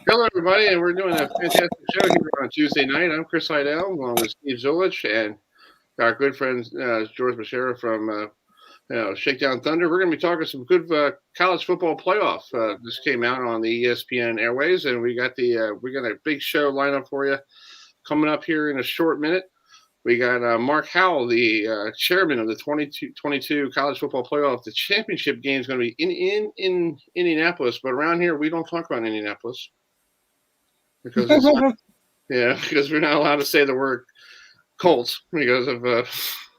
Hello, everybody, and we're doing a fantastic show here on Tuesday night. I'm Chris Heidel, along with Steve Zulich and our good friend George Bashera from Shakedown Thunder. We're going to be talking some good college football playoff. This came out on the ESPN airways, and we got a big show lineup for you coming up here in a short minute. We got Mark Howell, the chairman of the 22 college football playoff. The championship game is going to be in Indianapolis, but around here we don't talk about Indianapolis because it's not. Yeah, because we're not allowed to say the word Colts because of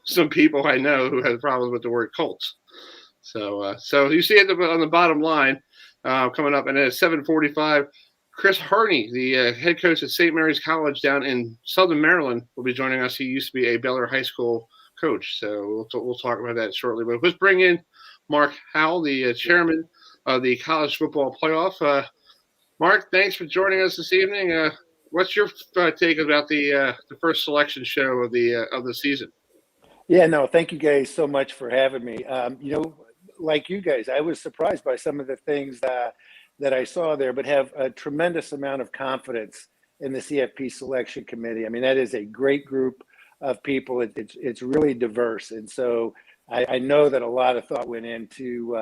some people I know who have problems with the word Colts. So you see it on the bottom line coming up, and at 7:45, Chris Harney, the head coach at St. Mary's College down in Southern Maryland, will be joining us. He used to be a Baylor High School coach, so we'll talk about that shortly. But let's bring in Mark Howell, the chairman of the college football playoff. Mark, thanks for joining us this evening. What's your take about the first selection show of the season? Yeah, no, thank you guys so much for having me. Like you guys, I was surprised by some of the things that I saw there, but have a tremendous amount of confidence in the CFP selection committee. I mean, that is a great group of people. It's really diverse, and so I know that a lot of thought went into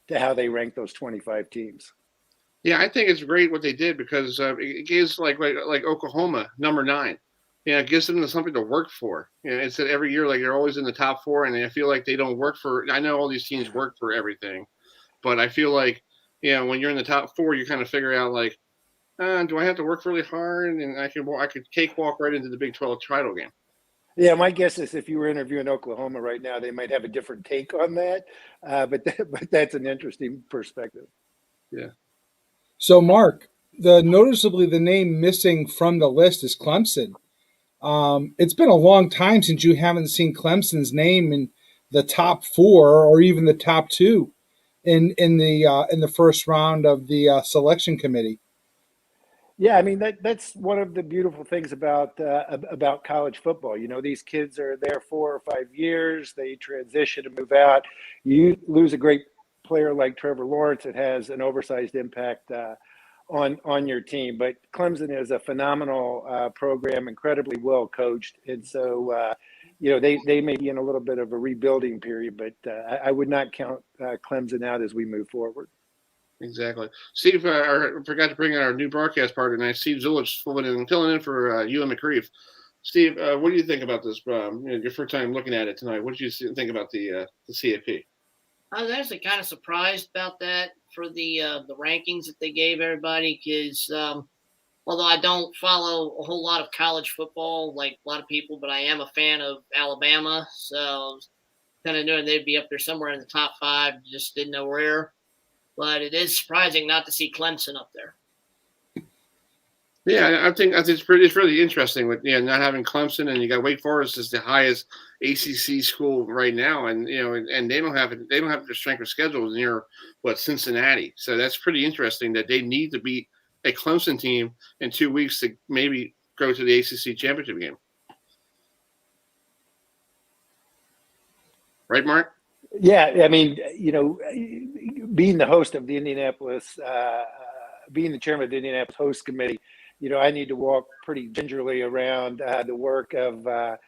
to how they rank those 25 teams. Yeah, I think it's great what they did because it gives like Oklahoma number 9. Yeah, it gives them something to work for. You know, it's that every year like they're always in the top 4, and I feel like they don't work for. I know all these teams work for everything, but I feel like when you're in the top 4, you kind of figure out like, do I have to work really hard? And I could cakewalk right into the Big 12 title game. Yeah, my guess is if you were interviewing Oklahoma right now, they might have a different take on that. But that's an interesting perspective. Yeah. So, Mark, noticeably the name missing from the list is Clemson. It's been a long time since you haven't seen Clemson's name in the top 4 or even the top 2 in the first round of the selection committee. Yeah, I mean that's one of the beautiful things about college football. You know, these kids are there 4 or 5 years. They transition and move out. You lose a great player like Trevor Lawrence, it has an oversized impact on your team. But Clemson is a phenomenal program, incredibly well coached, and so they may be in a little bit of a rebuilding period, but I would not count Clemson out as we move forward. Exactly. Steve, I forgot to bring in our new broadcast partner tonight, Steve Zulich, filling in for Ewan McCreeve. Steve, what do you think about this? Your first time looking at it tonight. What did you think about the CFP? I was actually kind of surprised about that for the rankings that they gave everybody because although I don't follow a whole lot of college football like a lot of people, but I am a fan of Alabama, so kind of knowing they'd be up there somewhere in the top 5, just didn't know where. But it is surprising not to see Clemson up there. Yeah, I think it's really interesting with not having Clemson, and you got Wake Forest as the highest ACC school right now, and and they don't have the strength of schedule near Cincinnati. So that's pretty interesting that they need to beat a Clemson team in 2 weeks to maybe go to the ACC championship game. Right, Mark? Yeah, I mean, being the host of the Indianapolis, being the chairman of the Indianapolis host committee, I need to walk pretty gingerly around the work of the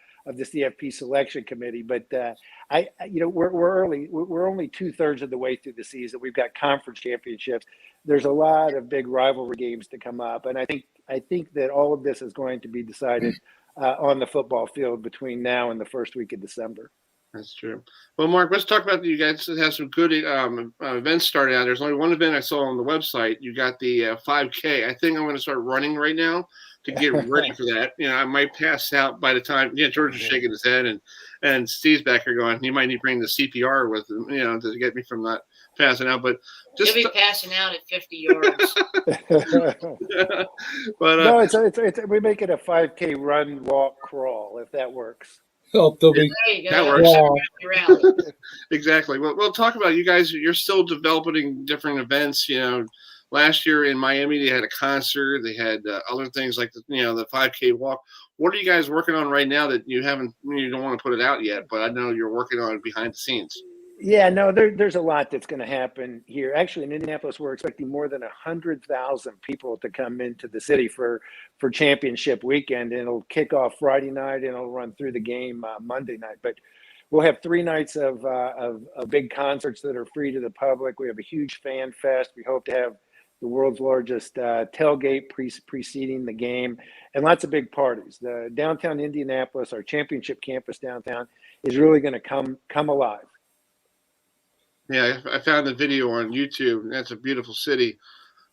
CFP selection committee. But we're early. We're only 2/3 of the way through the season. We've got conference championships. There's a lot of big rivalry games to come up, and I think that all of this is going to be decided on the football field between now and the first week of December. That's true. Well, Mark, let's talk about you guys have some good events started out. There's only one event I saw on the website. You got the 5K. I think I'm going to start running right now to get ready for that. I might pass out by the time. Yeah, George is shaking his head, and Steve's back here going, you might need to bring the CPR with him, to get me from not passing out. But just you'll be passing out at 50 yards. But no, it's we make it a 5K run, walk, crawl if that works. Oh, there you go. That works. Yeah. Exactly. Well, we'll talk about you guys. You're still developing different events. Last year in Miami, they had a concert. They had other things like the 5K walk. What are you guys working on right now that you don't want to put it out yet? But I know you're working on it behind the scenes. Yeah, no, there's a lot that's going to happen here. Actually, in Indianapolis, we're expecting more than 100,000 people to come into the city for championship weekend, and it'll kick off Friday night and it'll run through the game Monday night. But we'll have 3 nights of big concerts that are free to the public. We have a huge fan fest. We hope to have the world's largest tailgate preceding the game, and lots of big parties. The downtown Indianapolis, our championship campus downtown, is really going to come alive. Yeah, I found the video on YouTube. That's a beautiful city.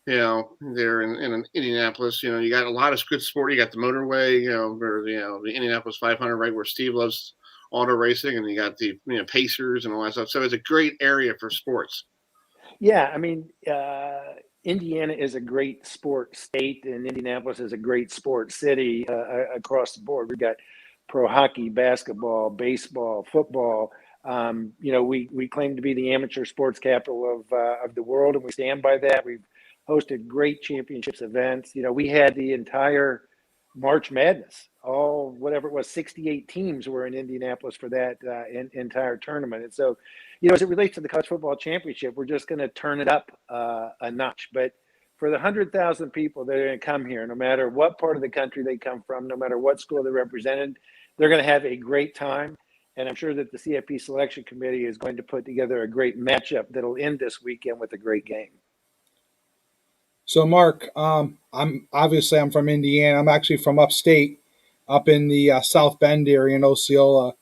There in Indianapolis. You got a lot of good sport. You got the motorway. Where the Indianapolis 500, right where Steve loves auto racing, and you got the Pacers and all that stuff. So it's a great area for sports. Yeah, I mean, Indiana is a great sport state, and Indianapolis is a great sport city across the board. We've got pro hockey, basketball, baseball, football. We claim to be the amateur sports capital of the world, and we stand by that. We've hosted great championships events. We had the entire March Madness, all whatever it was, 68 teams were in Indianapolis for that entire tournament. And so, as it relates to the college football championship, we're just going to turn it up a notch. But for the 100,000 people that are going to come here, no matter what part of the country they come from, no matter what school they're represented, they're going to have a great time. And I'm sure that the CFP selection committee is going to put together a great matchup that'll end this weekend with a great game. So, Mark, I'm from Indiana. I'm actually from upstate, up in the South Bend area in Osceola.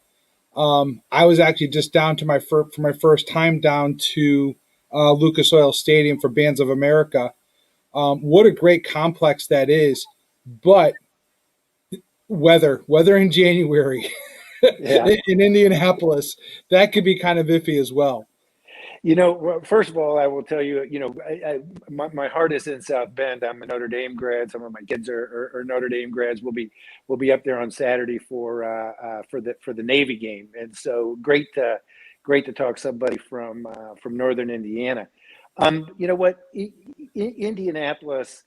I was actually just down to for my first time down to Lucas Oil Stadium for Bands of America. What a great complex that is, but weather in January Yeah. in Indianapolis, that could be kind of iffy as well. First of all, I will tell you, my heart is in South Bend. I'm a Notre Dame grad. Some of my kids are Notre Dame grads. We'll be up there on Saturday for the Navy game, and so great to talk to somebody from Northern Indiana. You know what, Indianapolis.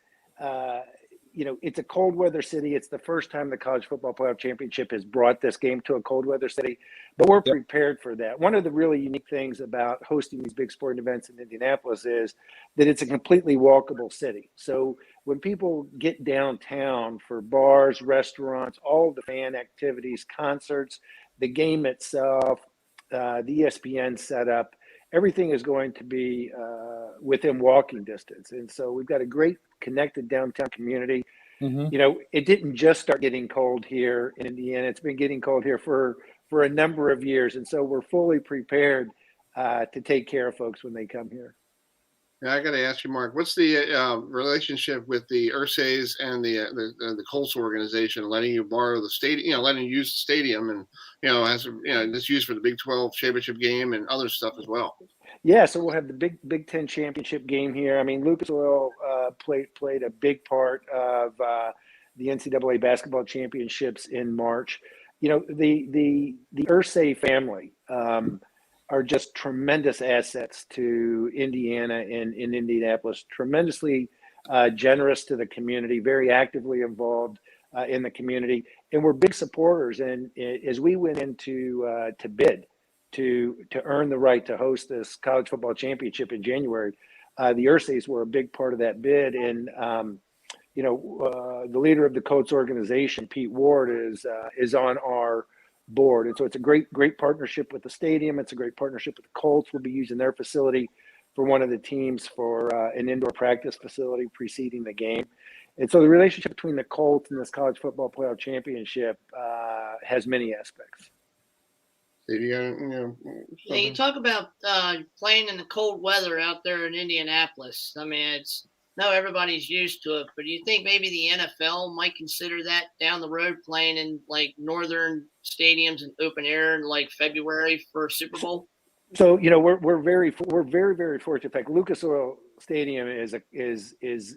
It's a cold weather city. It's the first time the College Football Playoff Championship has brought this game to a cold weather city, but we're prepared for that. One of the really unique things about hosting these big sporting events in Indianapolis is that it's a completely walkable city. So when people get downtown for bars, restaurants, all the fan activities, concerts, the game itself, the ESPN setup, everything is going to be within walking distance. And so we've got a great connected downtown community. Mm-hmm. It didn't just start getting cold here in Indiana. It's been getting cold here for a number of years. And so we're fully prepared to take care of folks when they come here. Yeah, I got to ask you, Mark, what's the relationship with the Ursays and the Colts organization, letting you borrow the stadium, letting you use the stadium, and it's used for the Big 12 championship game and other stuff as well. Yeah, so we'll have the Big 10 championship game here. I mean, Lucas Oil played a big part of the NCAA basketball championships in March. The Ursay family are just tremendous assets to Indiana and in Indianapolis, tremendously generous to the community, very actively involved in the community. And we're big supporters. And as we went into to bid to earn the right to host this college football championship in January, the Ursays were a big part of that bid. And, the leader of the Colts organization, Pete Ward, is on our board. And so it's a great partnership with the stadium. It's a great partnership with the Colts. We'll be using their facility for one of the teams for an indoor practice facility preceding the game. And so the relationship between the Colts and this college football playoff championship has many aspects. You talk about playing in the cold weather out there in Indianapolis. I mean, everybody's used to it, but do you think maybe the NFL might consider that down the road, playing in like northern stadiums and open air in like February for Super Bowl? So we're very very fortunate. In fact, Lucas Oil Stadium has a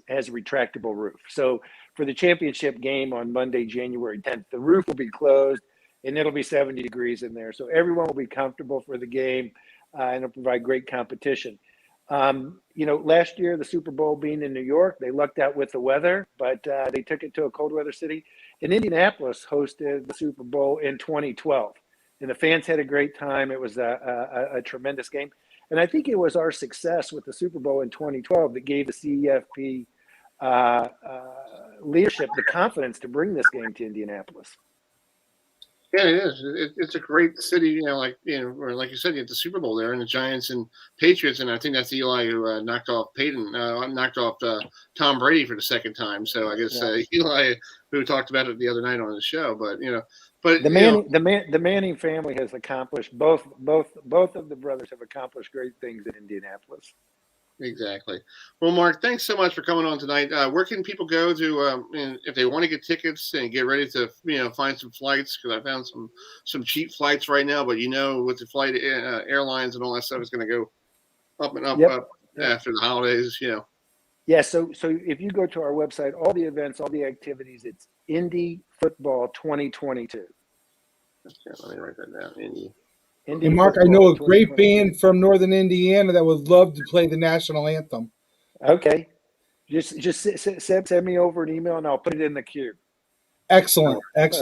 retractable roof. So for the championship game on Monday, January 10th, the roof will be closed and it'll be 70 degrees in there. So everyone will be comfortable for the game and it'll provide great competition. Last year, the Super Bowl being in New York, they lucked out with the weather, but they took it to a cold weather city. And Indianapolis hosted the Super Bowl in 2012. and the fans had a great time. It was a tremendous game. And I think it was our success with the Super Bowl in 2012 that gave the CEFP leadership the confidence to bring this game to Indianapolis. Yeah, it is. It's a great city, like or like you said, you had the Super Bowl there, and the Giants and Patriots, and I think that's Eli who knocked off Tom Brady for the second time. So I guess Eli, who talked about it the other night on the show, but the Manning family has accomplished both of the brothers have accomplished great things in Indianapolis. Exactly. Well, Mark, thanks so much for coming on tonight. Where can people go to if they want to get tickets and get ready to find some flights? Because I found some cheap flights right now, but with the flight airlines and all that stuff is going to go up and up after the holidays. Yeah. So if you go to our website, all the events, all the activities, it's Indy Football 2022. Okay, let me write that down. Indy. And Mark, I know a great band from Northern Indiana that would love to play the national anthem. Okay. Just send me over an email and I'll put it in the queue. Excellent. That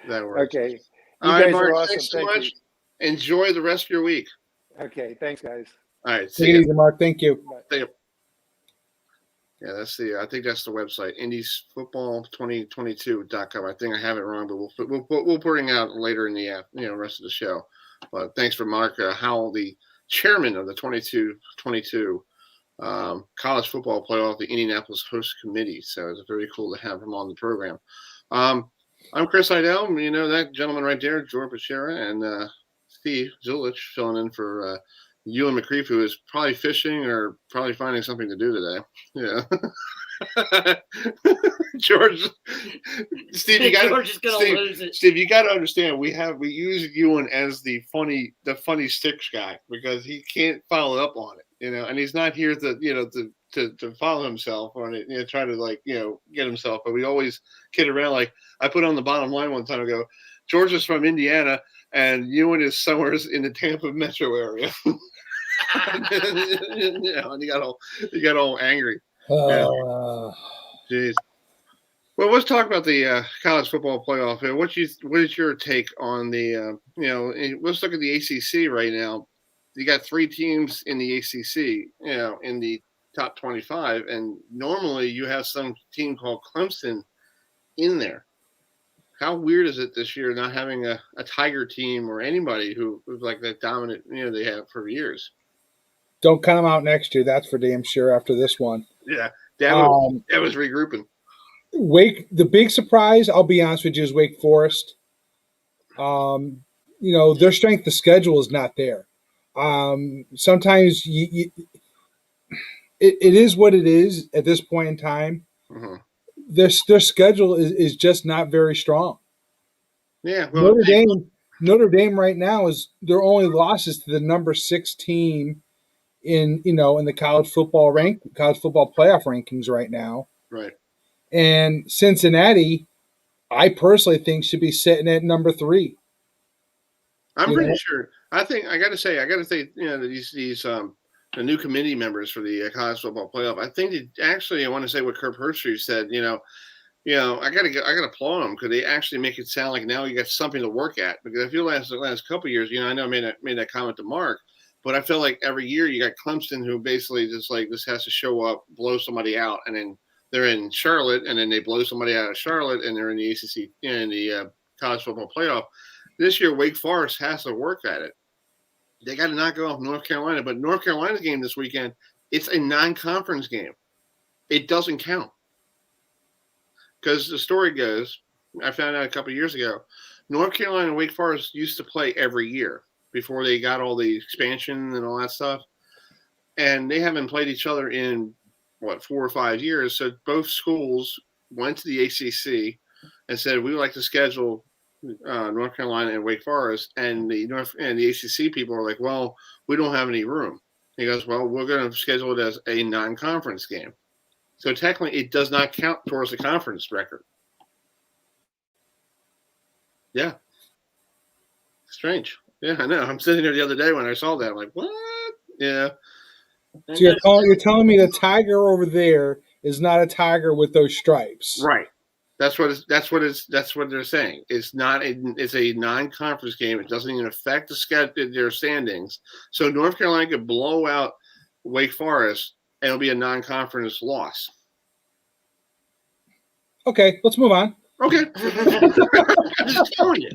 works. Okay. All right, Mark, awesome. Thanks so much. Enjoy the rest of your week. Okay. Thanks, guys. All right. See you, Mark. Thank you. See you. Yeah, I think that's the website, indiesfootball2022.com. I think I have it wrong, but we'll bring it out later in the rest of the show. But thanks for Mark Howell, the chairman of the 22 college football playoff, the Indianapolis host committee. So it's very cool to have him on the program. I'm Chris Heidel. You know that gentleman right there, George Bachera, and Steve Zulich filling in for Ewan McCreef, who is probably fishing or probably finding something to do today. Yeah. George, Steve, you got to understand. We use Ewan as the funny sticks guy because he can't follow up on it, and he's not here to follow himself on it, try to get himself. But we always kid around. Like I put on the bottom line one time ago, George is from Indiana and Ewan is somewhere in the Tampa metro area. And he got all angry. Jeez. Well, let's talk about the college football playoff. What is your take on the let's look at the ACC right now. You got 3 teams in the ACC, in the top 25, and normally you have some team called Clemson in there. How weird is it this year not having a Tiger team or anybody who's like that dominant, they have for years? Don't count them out next year. That's for damn sure after this one. Yeah, that was regrouping. The big surprise, I'll be honest with you, is Wake Forest. Their strength of schedule is not there. Sometimes it is what it is at this point in time. Mm-hmm. Their schedule is just not very strong. Yeah, well, Notre Dame right now is their only losses to the number 6 team in the college football playoff rankings right now. Right. And Cincinnati, I personally think should be sitting at number 3. I'm pretty sure. I got to say, these the new committee members for the college football playoff. I think I want to say what Kirk Herbstreit said. I got to applaud them because they actually make it sound like now you got something to work at. Because I feel the last couple of years, I know I made that comment to Mark, but I feel like every year you got Clemson who basically just like this has to show up, blow somebody out, and then they're in Charlotte, and then they blow somebody out of Charlotte, and they're in the ACC in the college football playoff. This year, Wake Forest has to work at it. They got to knock off North Carolina, but North Carolina's game this weekend, it's a non-conference game. It doesn't count. Because the story goes, I found out a couple of years ago, North Carolina and Wake Forest used to play every year before they got all the expansion and all that stuff. And they haven't played each other in, 4 or 5 years. So both schools went to the ACC and said, we would like to schedule North Carolina and Wake Forest. And the ACC people are like, well, we don't have any room. He goes, well, we're going to schedule it as a non-conference game. So technically, it does not count towards the conference record. Yeah. Strange. Yeah, I know. I'm sitting there the other day when I saw that. I'm like, what? Yeah. So you're telling me the tiger over there is not a tiger with those stripes. Right. That's what they're saying. It's a non-conference game. It doesn't even affect their standings. So North Carolina could blow out Wake Forest, and it'll be a non-conference loss. Okay, let's move on. Okay, I'm just telling you.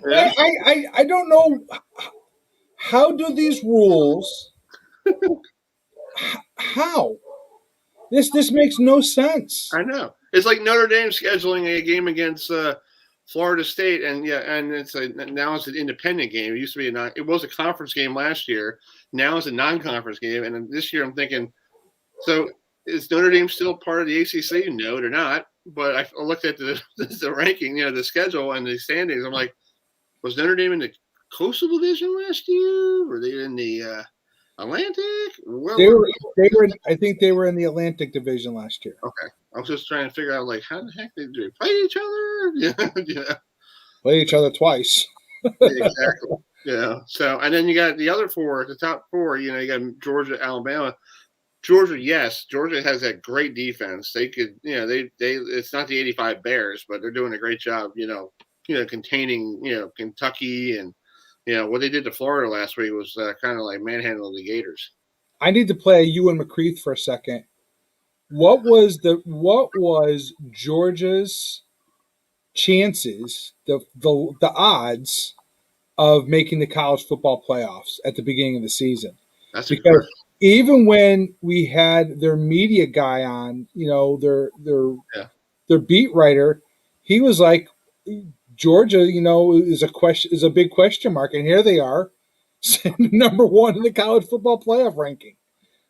Yeah. I don't know, how do these rules, how this makes no sense. I know. It's like Notre Dame scheduling a game against Florida State, and now it's an independent game. It used to be it was a conference game last year. Now it's a non-conference game, and this year I'm thinking, so is Notre Dame still part of the ACC? No, they're not. But I looked at the ranking, the schedule and the standings. I'm like, was Notre Dame in the Coastal Division last year? Were they in the Atlantic? They were. I think they were in the Atlantic Division last year. Okay, I was just trying to figure out, like, how the heck did they play each other? Yeah. Play each other twice. Exactly. Yeah. So, and then you got the other four, the top four. You got Georgia, Alabama. Georgia, yes, Georgia has that great defense. They could, they it's not the '85 Bears, but they're doing a great job, containing, Kentucky, and what they did to Florida last week was kind of like manhandling the Gators. I need to play Ewan McCreath for a second. What was Georgia's chances, the odds of making the college football playoffs at the beginning of the season? That's because even when we had their media guy on, their beat writer, he was like, Georgia, is a big question mark, and here they are, number one in the college football playoff ranking.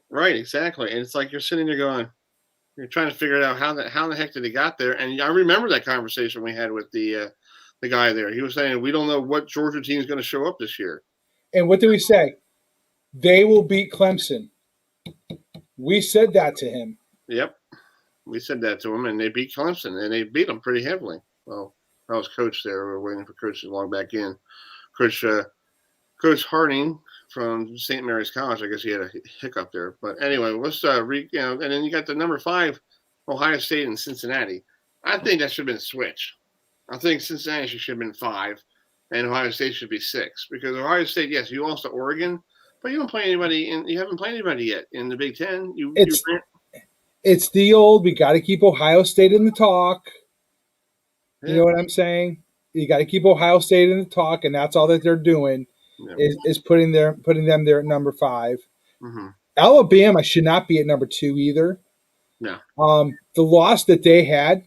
Right, exactly, and it's like you're sitting there going, you're trying to figure out how the heck did he got there. And I remember that conversation we had with the guy there. He was saying, we don't know what Georgia team is going to show up this year. And what did we say? They will beat Clemson. We said that to him. Yep. We said that to him, and they beat Clemson, and they beat them pretty heavily. Well, I was coach there. We were waiting for Coach to log back in. Coach Harding from St. Mary's College, I guess he had a hiccup there. But anyway, let's and then you got the number 5, Ohio State and Cincinnati. I think that should have been switched. I think Cincinnati should have been 5, and Ohio State should be 6, because Ohio State, yes, you lost to Oregon, but you don't play anybody, you haven't played anybody yet in the Big Ten. It's the old, we got to keep Ohio State in the talk. Yeah. You know what I'm saying? You got to keep Ohio State in the talk, and that's all that they're doing. Yeah. Is putting them there at number 5. Mm-hmm. Alabama should not be at number 2 either. No. The loss that they had,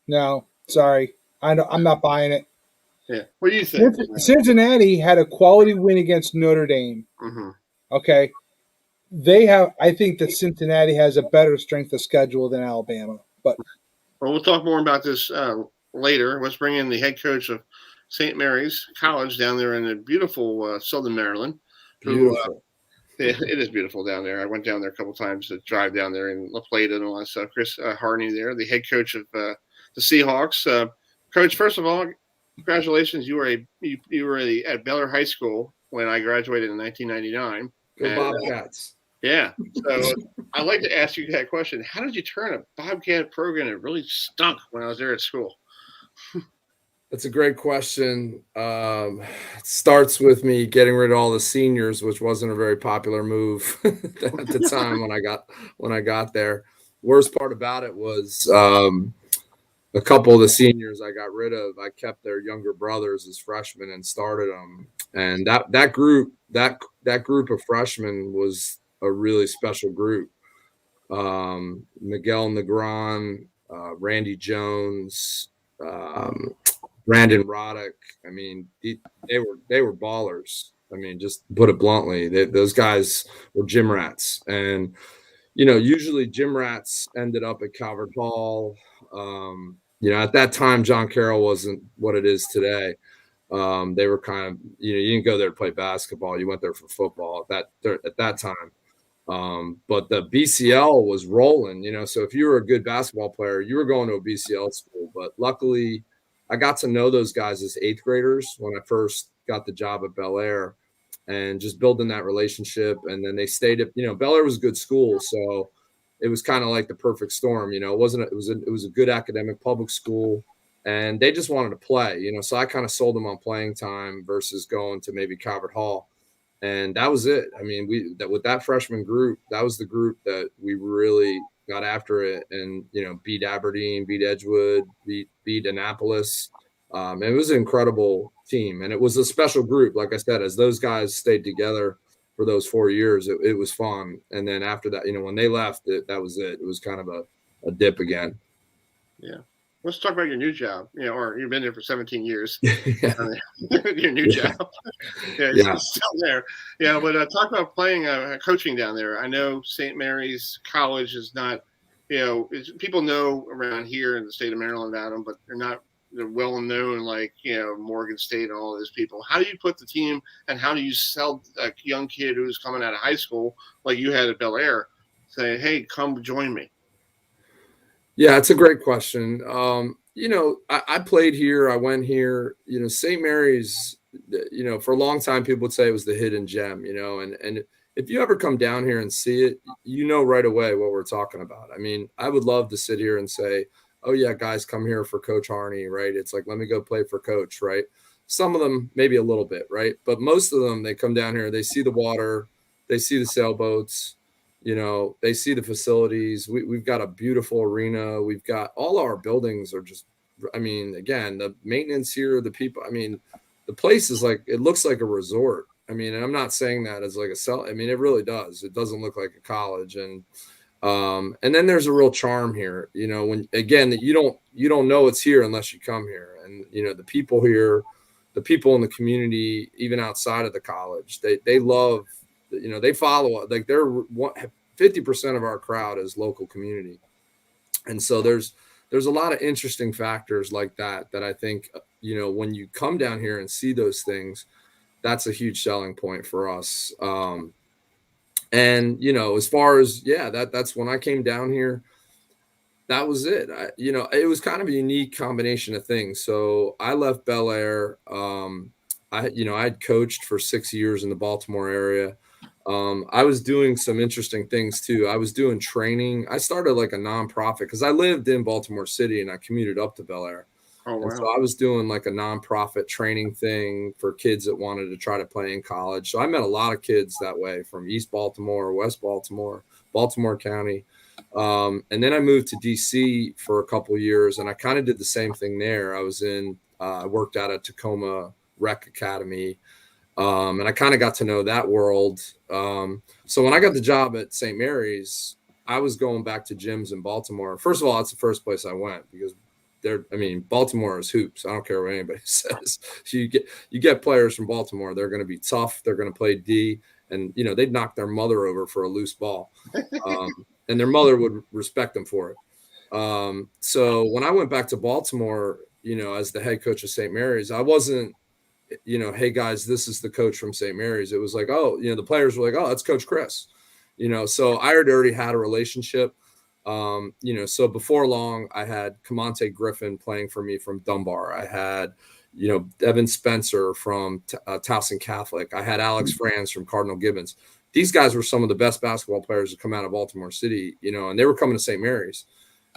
no, sorry, I'm not buying it. Yeah. What do you think? Cincinnati had a quality win against Notre Dame. Mm-hmm. Okay. I think that Cincinnati has a better strength of schedule than Alabama. But we'll talk more about this later. Let's bring in the head coach of St. Mary's College down there in the beautiful Southern Maryland. Beautiful. It is beautiful down there. I went down there a couple of times to drive down there and played and all that stuff. Chris Harney there, the head coach of the Seahawks. Coach, first of all, congratulations. You were at Baylor High School when I graduated in 1999. Go Bobcats. Yeah. So I'd like to ask you that question. How did you turn a Bobcat program that really stunk when I was there at school? That's a great question. It starts with me getting rid of all the seniors, which wasn't a very popular move at the time when I got there. Worst part about it was a couple of the seniors I got rid of. I kept their younger brothers as freshmen and started them. And that group of freshmen was a really special group. Miguel Negron, Randy Jones, Brandon Roddick. I mean, they were ballers. I mean, just put it bluntly, those guys were gym rats. And, usually gym rats ended up at Calvert Hall. At that time, John Carroll wasn't what it is today. They were kind of, you didn't go there to play basketball. You went there for football at that time. But the BCL was rolling, so if you were a good basketball player, you were going to a BCL school. But luckily, I got to know those guys as 8th graders when I first got the job at Bel Air, and just building that relationship. And then they stayed at, Bel Air was a good school. So it was kind of like the perfect storm. You know, it was a good academic public school, and they just wanted to play. You know, so I kind of sold them on playing time versus going to maybe Calvert Hall, and that was it. I mean, with that freshman group, that was the group that we really got after it, and you know, beat Aberdeen, beat Edgewood, beat Annapolis. It was an incredible team, and it was a special group. Like I said, as those guys stayed together for those 4 years, it was fun. And then after that, you know, when they left, that was it. It was kind of a dip again. Yeah. Let's talk about your new job. You know, or you've been there for 17 years. Yeah. Your new job. Yeah, Yeah. it's still there. Yeah, but talk about playing, coaching down there. I know St. Mary's College is not, you know, people know around here in the state of Maryland about them, but they're well known, like, you know, Morgan State and all those people. How do you put the team, and how do you sell a young kid who's coming out of high school like you had at Bel Air, say, hey, come join me? Yeah, it's a great question. You know, I played here. I went here. You know, St. Mary's, you know, for a long time, people would say it was the hidden gem, you know, and if you ever come down here and see it, you know right away what we're talking about. I mean, I would love to sit here and say, oh, yeah, guys, come here for Coach Harney, right? It's like, let me go play for Coach, right? Some of them, maybe a little bit, right? But most of them, they come down here, they see the water, they see the sailboats, you know, they see the facilities. We've got a beautiful arena. We've got all our buildings are just, I mean, again, the maintenance here, the people, I mean, the place is like, it looks like a resort. I mean, and I'm not saying that as like a sell. I mean, it really does. It doesn't look like a college. And then there's a real charm here, you know, when, again, that you don't know it's here unless you come here. And, you know, the people here, the people in the community, even outside of the college, they love, you know, they follow, like they're 50% of our crowd is local community. And so there's a lot of interesting factors like that I think, you know, when you come down here and see those things, that's a huge selling point for us. And, you know, as far as, yeah, that's when I came down here, that was it. You know, it was kind of a unique combination of things. So I left Bel Air. I had coached for 6 years in the Baltimore area. I was doing some interesting things too. I was doing training. I started like a nonprofit because I lived in Baltimore City and I commuted up to Bel Air. Oh, wow. And so I was doing like a nonprofit training thing for kids that wanted to try to play in college. So I met a lot of kids that way from East Baltimore, West Baltimore, Baltimore County. And then I moved to DC for a couple of years and I kind of did the same thing there. I worked out at Tacoma Rec Academy. And I kind of got to know that world. So when I got the job at St. Mary's, I was going back to gyms in Baltimore. First of all, that's the first place I went because Baltimore is hoops. I don't care what anybody says. You get players from Baltimore. They're going to be tough. They're going to play D, and you know they'd knock their mother over for a loose ball, and their mother would respect them for it. So when I went back to Baltimore, you know, as the head coach of St. Mary's, I wasn't, you know, hey guys, this is the coach from St. Mary's. It was like, oh, you know, the players were like, oh, that's Coach Chris, you know. So I had already had a relationship. You know, so before long, I had Camonte Griffin playing for me from Dunbar. I had, you know, Evan Spencer from Towson Catholic. I had Alex Franz from Cardinal Gibbons. These guys were some of the best basketball players to come out of Baltimore City, you know, and they were coming to St. Mary's.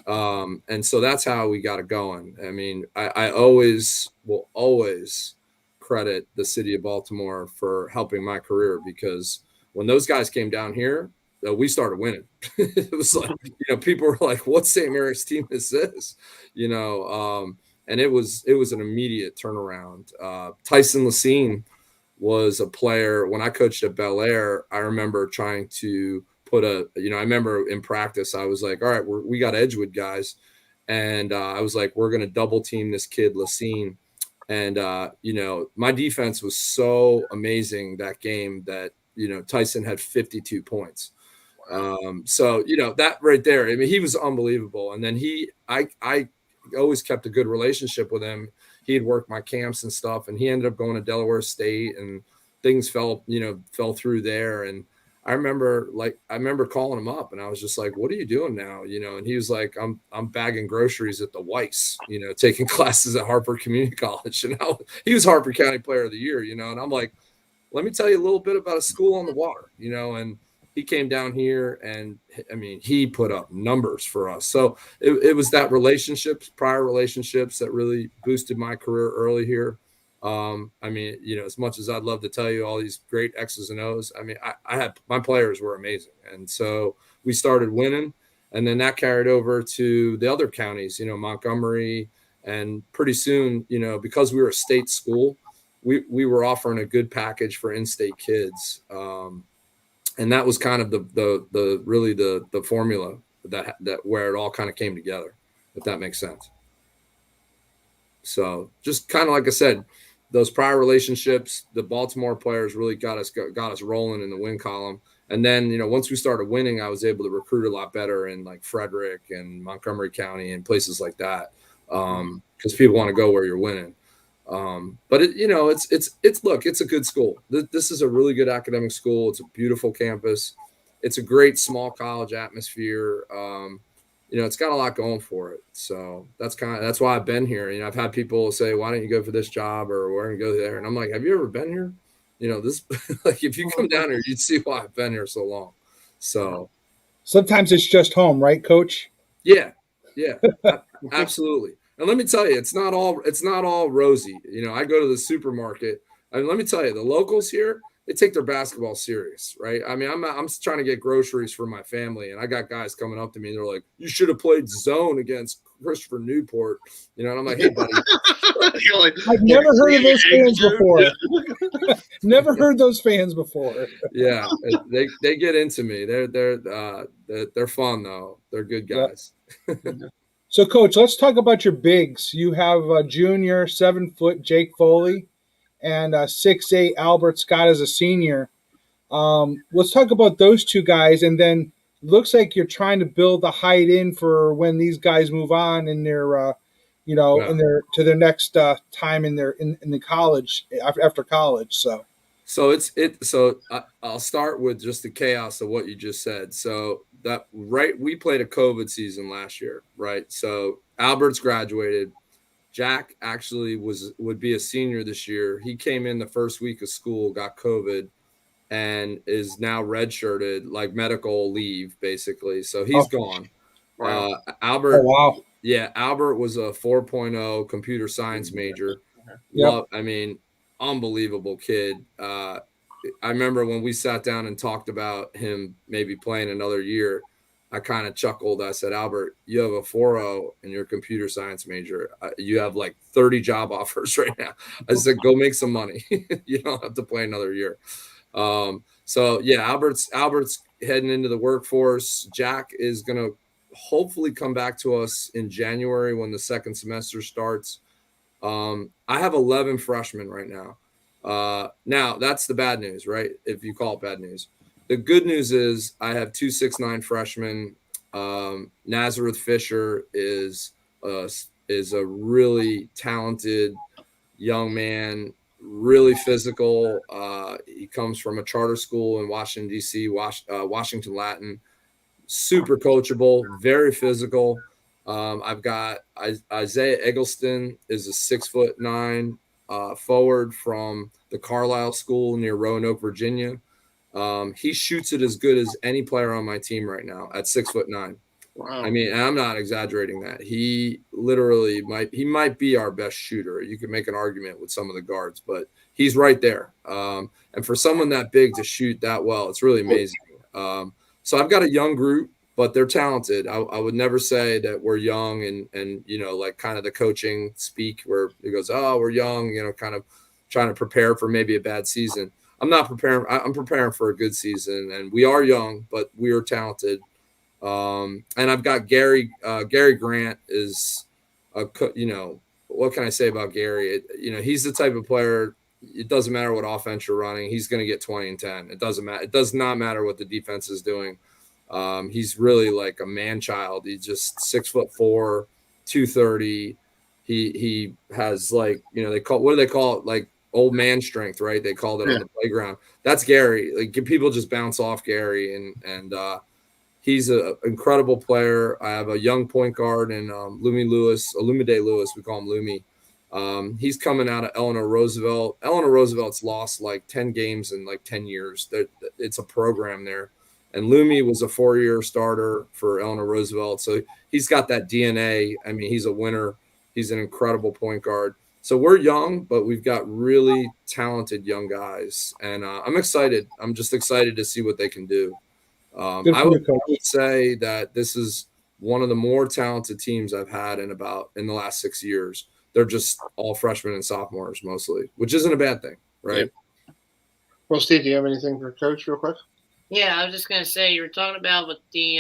And so that's how we got it going. I mean, I will always credit the city of Baltimore for helping my career because when those guys came down here, we started winning. It was like, you know, people were like, what St. Mary's team is this? You know, and it was an immediate turnaround. Tyson Lacine was a player. When I coached at Bel Air, I remember trying to I remember in practice, I was like, all right, we got Edgewood guys. And I was like, we're going to double team this kid, Lacine. And, you know, my defense was so amazing that game that, you know, Tyson had 52 points. So, you know, that right there, I mean, he was unbelievable. And then I always kept a good relationship with him. He had worked my camps and stuff, and he ended up going to Delaware State, and things fell through there. And I remember calling him up, and I was just like, what are you doing now? You know, and he was like, I'm bagging groceries at the Weiss, you know, taking classes at Harper Community College. And he was Harper County Player of the Year, you know, and I'm like, let me tell you a little bit about a school on the water, you know, and he came down here, and I mean, he put up numbers for us. So it was that prior relationships that really boosted my career early here. I mean, as much as I'd love to tell you all these great X's and O's, I mean, I had, my players were amazing. And so we started winning, and then that carried over to the other counties, Montgomery, and pretty soon, because we were a state school, we were offering a good package for in-state kids. And that was kind of the really the formula that where it all kind of came together, if that makes sense. So just kind of like I said, those prior relationships, the Baltimore players really got us rolling in the win column. And then, once we started winning, I was able to recruit a lot better in like Frederick and Montgomery County and places like that, because people want to go where you're winning. But it's a good school. This is a really good academic school. It's a beautiful campus. It's a great small college atmosphere. It's got a lot going for it. So that's why I've been here. I've had people say, why don't you go for this job, or why don't you go there? And I'm like, have you ever been here? This, like, if you come down here, you'd see why I've been here so long. So sometimes it's just home, right, Coach? Yeah, absolutely. And let me tell you, it's not all rosy. I go to the supermarket, and let me tell you, the locals here, they take their basketball serious, right? I mean, I'm trying to get groceries for my family, and I got guys coming up to me, and they're like, "You should have played zone against Christopher Newport," and I'm like, "Hey, buddy." I've never heard of those fans before. Never heard those fans before. Yeah, they get into me. They're fun though. They're good guys. Yep. So, Coach, let's talk about your bigs. You have a junior, 7-foot Jake Foley, and 6'8" Albert Scott as a senior. Let's talk about those two guys, and then looks like you're trying to build the height in for when these guys move on in their, to their next time in the college after college. So I'll start with just the chaos of what you just said. So we played a COVID season last year, right? So Albert's graduated. Jack actually would be a senior this year. He came in the first week of school, got COVID, and is now redshirted, like medical leave, basically. So he's gone. Wow. Albert. Oh, wow. Yeah, Albert was a 4.0 computer science major. Yep. Unbelievable kid. I remember when we sat down and talked about him maybe playing another year, I kind of chuckled. I said, Albert, you have a 4.0 and you're a computer science major. You have like 30 job offers right now. I said, go make some money. You don't have to play another year. So yeah, Albert's heading into the workforce. Jack is going to hopefully come back to us in January when the second semester starts. I have 11 freshmen right now. Now that's the bad news, right? If you call it bad news. The good news is I have 2 6'9" freshmen. Nazareth Fisher is a really talented young man, really physical. He comes from a charter school in Washington, D.C., Washington Latin. Super coachable, very physical. I've got Isaiah Eggleston is a 6'9" forward from the Carlisle School near Roanoke, Virginia. He shoots it as good as any player on my team right now at 6'9". Wow. I mean, I'm not exaggerating that. He literally might be our best shooter. You can make an argument with some of the guards, but he's right there. And for someone that big to shoot that well, it's really amazing. So I've got a young group, but they're talented. I would never say that we're young and like kind of the coaching speak where it goes, oh, we're young, kind of trying to prepare for maybe a bad season. I'm not preparing. I'm preparing for a good season, and we are young, but we are talented. And I've got Gary. Gary Grant is what can I say about Gary? He's the type of player. It doesn't matter what offense you're running. He's going to get 20 and 10. It doesn't matter. It does not matter what the defense is doing. He's really like a man child. He's just 6'4", 230. He has what do they call it? Like old man strength, right? They called it on the playground. That's Gary. Like people just bounce off Gary, and he's an incredible player. I have a young point guard in Lumide Lewis. We call him Lumi. He's coming out of Eleanor Roosevelt. Eleanor Roosevelt's lost like 10 games in like 10 years. It's a program there. And Lumi was a 4-year starter for Eleanor Roosevelt. So he's got that DNA. I mean, he's a winner. He's an incredible point guard. So we're young, but we've got really talented young guys. And I'm excited. I'm just excited to see what they can do. Good I for would, you, Coach. I would say that this is one of the more talented teams I've had in the last 6 years. They're just all freshmen and sophomores mostly, which isn't a bad thing, right? Yeah. Well, Steve, do you have anything for Coach real quick? Yeah, I was just gonna say you were talking about with the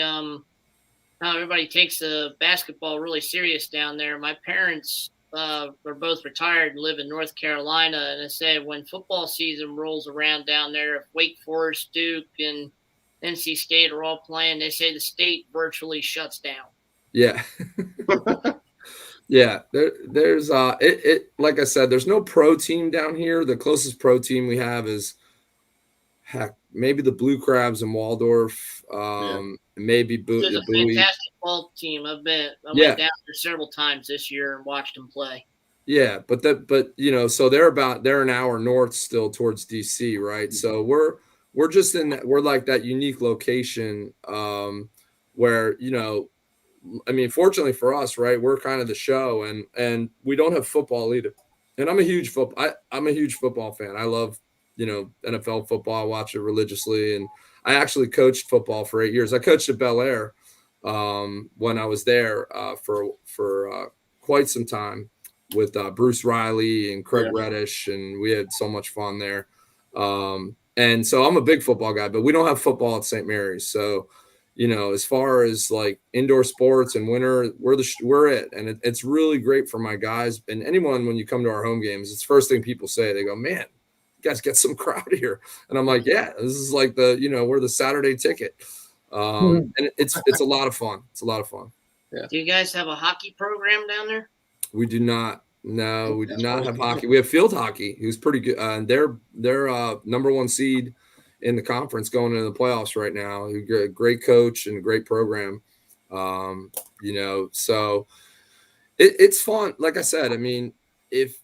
how everybody takes the basketball really serious down there. My parents are both retired and live in North Carolina, and I say when football season rolls around down there, if Wake Forest, Duke, and NC State are all playing, they say the state virtually shuts down. Yeah. Yeah, there's like I said, there's no pro team down here. The closest pro team we have is maybe the Blue Crabs in Waldorf, maybe There's the a Bowie. fantastic ball team. I went down there several times this year and watched them play. Yeah, but so they're an hour north still towards DC, right? So we're just we're like that unique location where, I mean, fortunately for us, right, we're kind of the show, and we don't have football either. And I'm a huge football fan. I love, NFL football. I watch it religiously, and I actually coached football for 8 years. I coached at Bel Air when I was there for quite some time with Bruce Riley and Craig Reddish, and we had so much fun there. And so I'm a big football guy, but we don't have football at St. Mary's, so. As far as like indoor sports and winter, we're it. And it's really great for my guys and anyone when you come to our home games. It's the first thing people say. They go, man, you guys get some crowd here. And I'm like, yeah, this is like we're the Saturday ticket. And it's a lot of fun. It's a lot of fun. Yeah. Do you guys have a hockey program down there? We do not. No, we do not have hockey. We have field hockey. Who's pretty good. And they're number one seed in the conference going into the playoffs right now. A great coach and a great program. So it's fun. Like I said, I mean, if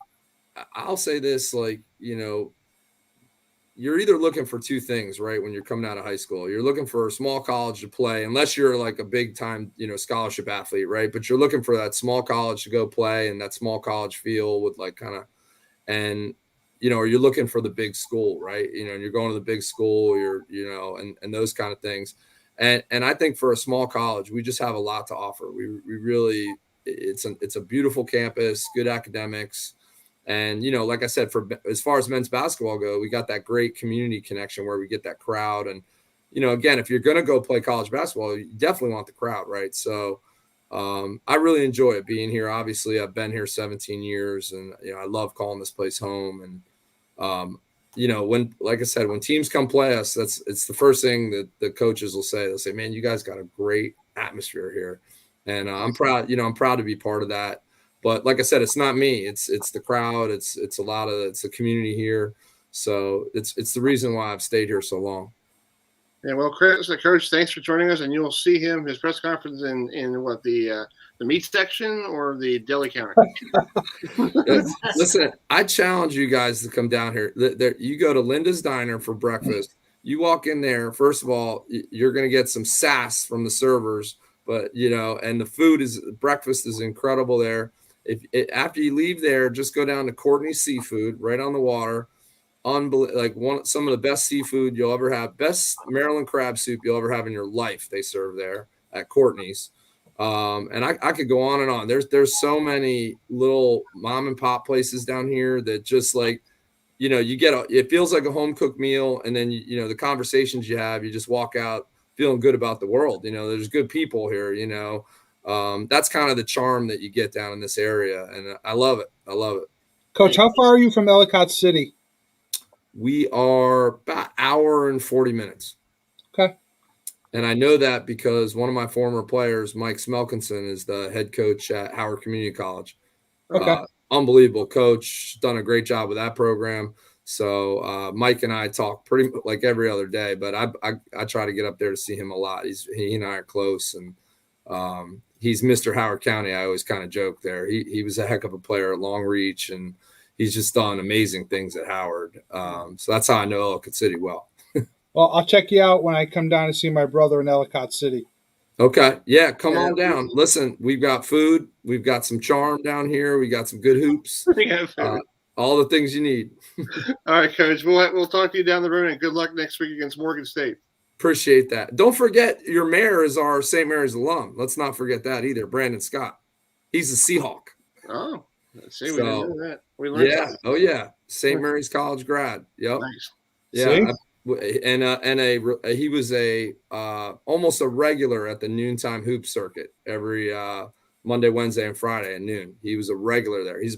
I'll say this, like, you're either looking for two things, right? When you're coming out of high school, you're looking for a small college to play, unless you're like a big time, scholarship athlete, right? But you're looking for that small college to go play and that small college feel with like kind of, and or you're looking for the big school, right? And you're going to the big school, and those kind of things. And I think for a small college, we just have a lot to offer. We really, it's a beautiful campus, good academics. And, like I said, as far as men's basketball go, we got that great community connection where we get that crowd. And, again, if you're going to go play college basketball, you definitely want the crowd, right? So, I really enjoy it being here. Obviously, I've been here 17 years, and I love calling this place home. And when, like I said, when teams come play us, it's the first thing that the coaches will say. They'll say, "Man, you guys got a great atmosphere here," and I'm proud. I'm proud to be part of that. But like I said, it's not me. It's the crowd. It's the community here. So it's the reason why I've stayed here so long. Yeah, well, Coach, thanks for joining us, and you'll see his press conference in what the meat section or the deli counter. Listen, I challenge you guys to come down here. You go to Linda's Diner for breakfast. You walk in there. First of all, you're going to get some sass from the servers, but and the breakfast is incredible there. After you leave there, just go down to Courtney's Seafood right on the water. Some of the best seafood you'll ever have, best Maryland crab soup you'll ever have in your life. They serve there at Courtney's, and I could go on and on. There's so many little mom and pop places down here that just like, you get it feels like a home cooked meal, and then the conversations you have, you just walk out feeling good about the world. There's good people here. That's kind of the charm that you get down in this area, and I love it. I love it. Coach, how far are you from Ellicott City? We are about an hour and 40 minutes. Okay. And I know that because one of my former players, Mike Smelkinson, is the head coach at Howard Community College. Okay. Unbelievable coach, done a great job with that program. So Mike and I talk pretty like every other day, but I try to get up there to see him a lot. He and I are close, and he's Mr. Howard County. I always kind of joke there. He was a heck of a player at Long Reach, and he's just done amazing things at Howard. So that's how I know Ellicott City well. Well, I'll check you out when I come down to see my brother in Ellicott City. Okay. Yeah, come on down. Listen, we've got food. We've got some charm down here. We got some good hoops. All the things you need. All right, Coach. We'll talk to you down the road, and good luck next week against Morgan State. Appreciate that. Don't forget your mayor is our St. Mary's alum. Let's not forget that either. Brandon Scott. He's a Seahawk. Oh, let's see. We didn't know that. We learned that. Oh, yeah. St. Mary's College grad. Yep. Nice. Yeah. He was almost a regular at the noontime hoop circuit every Monday, Wednesday, and Friday at noon. He was a regular there. He's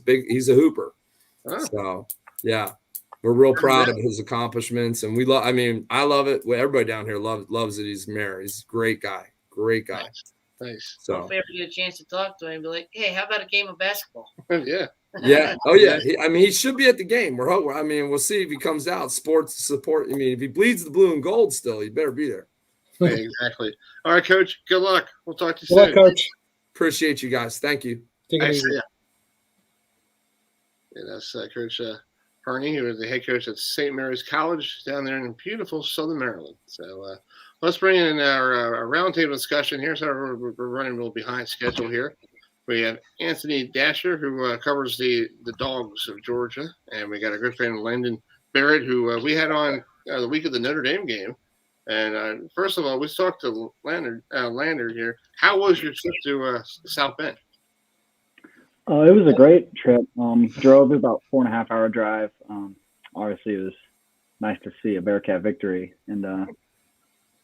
a hooper. Oh. So yeah, we're real proud of his accomplishments, and I love it. Everybody down here loves it. He's mayor. He's a great guy. Nice. So if we ever get a chance to talk to him, be like, hey, how about a game of basketball? Yeah. Yeah. Oh, yeah. He should be at the game. We'll see if he comes out. Sports support. If he bleeds the blue and gold still, he better be there. Yeah, exactly. All right, Coach. Good luck. We'll talk to you soon. Good luck, Coach. Appreciate you guys. Thank you. Take it easy. Yeah, that's Coach Herney, who is the head coach at St. Mary's College down there in beautiful Southern Maryland. So let's bring in our roundtable discussion here. So we're running a little behind schedule here. We have Anthony Dasher, who covers the Dogs of Georgia, and we got a good friend, Landon Barrett, who we had on the week of the Notre Dame game. And first of all, let's talk to Lander here. How was your trip to South Bend? It was a great trip. Drove about 4.5 hour drive. Obviously, it was nice to see a Bearcat victory, and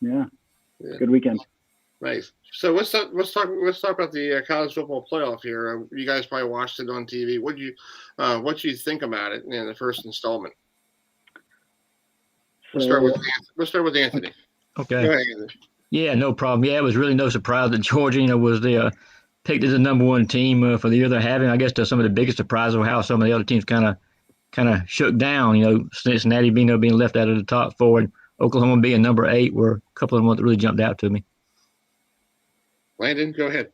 good weekend. Nice. So let's talk about the college football playoff here. You guys probably watched it on TV. What do you think about it in the first installment? Let's start with Anthony. Okay. Go ahead, Anthony. Yeah, no problem. Yeah, it was really no surprise that Georgia, was the picked as the number one team for the year they're having. I guess some of the biggest surprise of how some of the other teams kind of shook down. Cincinnati being left out of the top four, and Oklahoma being number 8 were a couple of them that really jumped out to me. Landon, go ahead.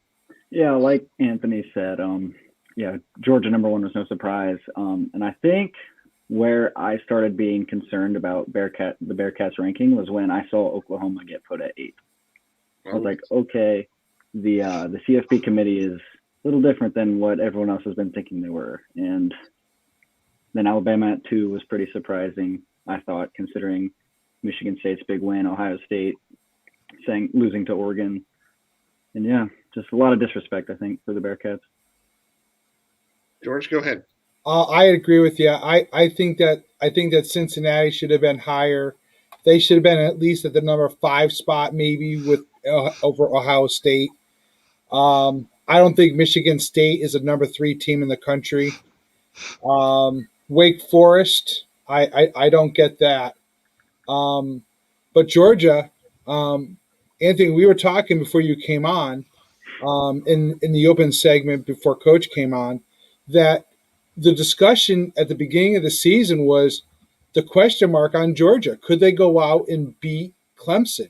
Yeah, like Anthony said, Georgia number 1 was no surprise. And I think where I started being concerned about the Bearcats ranking was when I saw Oklahoma get put at 8. I was like, okay, the CFP committee is a little different than what everyone else has been thinking they were. And then Alabama at 2 was pretty surprising, I thought, considering Michigan State's big win, Ohio State losing to Oregon. And yeah, just a lot of disrespect, I think, for the Bearcats. George, go ahead. I agree with you. I think that Cincinnati should have been higher. They should have been at least at the number 5 spot, maybe with over Ohio State. I don't think Michigan State is a number 3 team in the country. Wake Forest, I don't get that. But Georgia, Anthony, we were talking before you came on, in the open segment before Coach came on, that the discussion at the beginning of the season was the question mark on Georgia. Could they go out and beat Clemson?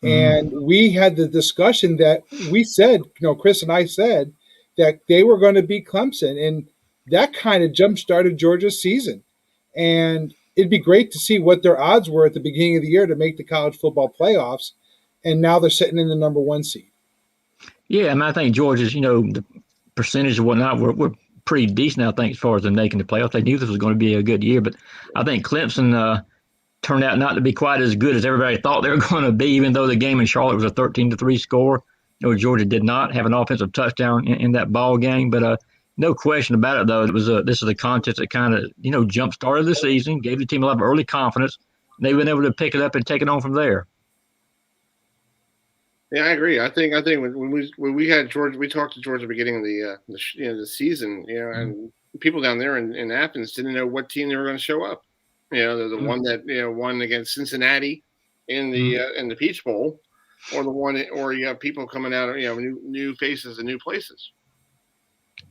And we had the discussion that we said, Chris and I said that they were going to beat Clemson, and that kind of jump-started Georgia's season. And it'd be great to see what their odds were at the beginning of the year to make the college football playoffs, and now they're sitting in the number 1 seed. Yeah, I think Georgia's, the percentage and whatnot were pretty decent, I think, as far as them making the playoffs. They knew this was going to be a good year, but I think Clemson turned out not to be quite as good as everybody thought they were going to be, even though the game in Charlotte was a 13-3 score. Georgia did not have an offensive touchdown in that ball game, but no question about it, though. This is a contest that kind of, jump-started the season, gave the team a lot of early confidence, and they've been able to pick it up and take it on from there. Yeah, I agree. I think when we had Georgia, we talked to Georgia at the beginning of the season, and people down there in Athens didn't know what team they were going to show up. The one that won against Cincinnati in the Peach Bowl, or you have people coming out of new faces and new places.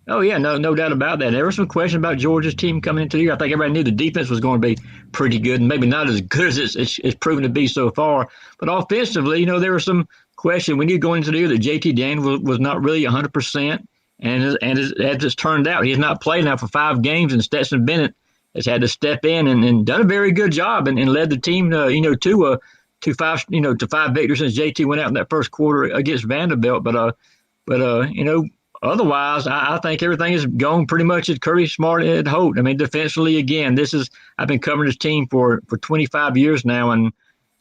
Oh yeah, no doubt about that. There was some question about Georgia's team coming into the year. I think everybody knew the defense was going to be pretty good, and maybe not as good as it's proven to be so far. But offensively, there was some question. We knew going into the year that JT Daniels was not really 100%, and as it's turned out, he has not played now for 5 games, and Stetson Bennett has had to step in and done a very good job and led the team to 5 victories since JT went out in that first quarter against Vanderbilt. But otherwise, I think everything has gone pretty much as Kirby Smart had hoped. I mean, defensively, again, I've been covering this team for 25 years now, and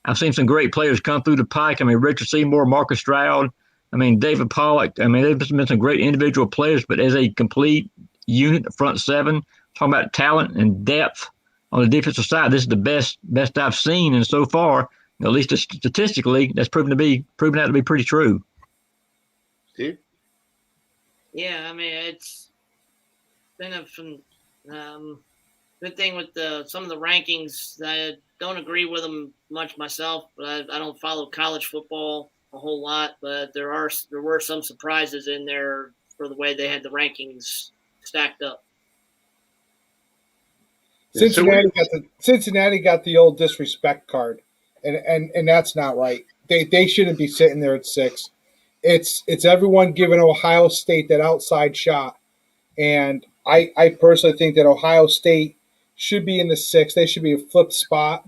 I've seen some great players come through the pike. I mean, Richard Seymour, Marcus Stroud, I mean, David Pollock. I mean, there's been some great individual players, but as a complete unit, the front seven, talking about talent and depth on the defensive side, this is the best I've seen, and so far, at least statistically, that's proven out to be pretty true. Steve? Yeah, I mean, it's been a good thing with some of the rankings. I don't agree with them much myself, but I don't follow college football a whole lot. But there were some surprises in there for the way they had the rankings stacked up. Cincinnati got the old disrespect card, and that's not right. They shouldn't be sitting there at 6. It's everyone giving Ohio State that outside shot, and I personally think that Ohio State should be in the 6. They should be a flipped spot.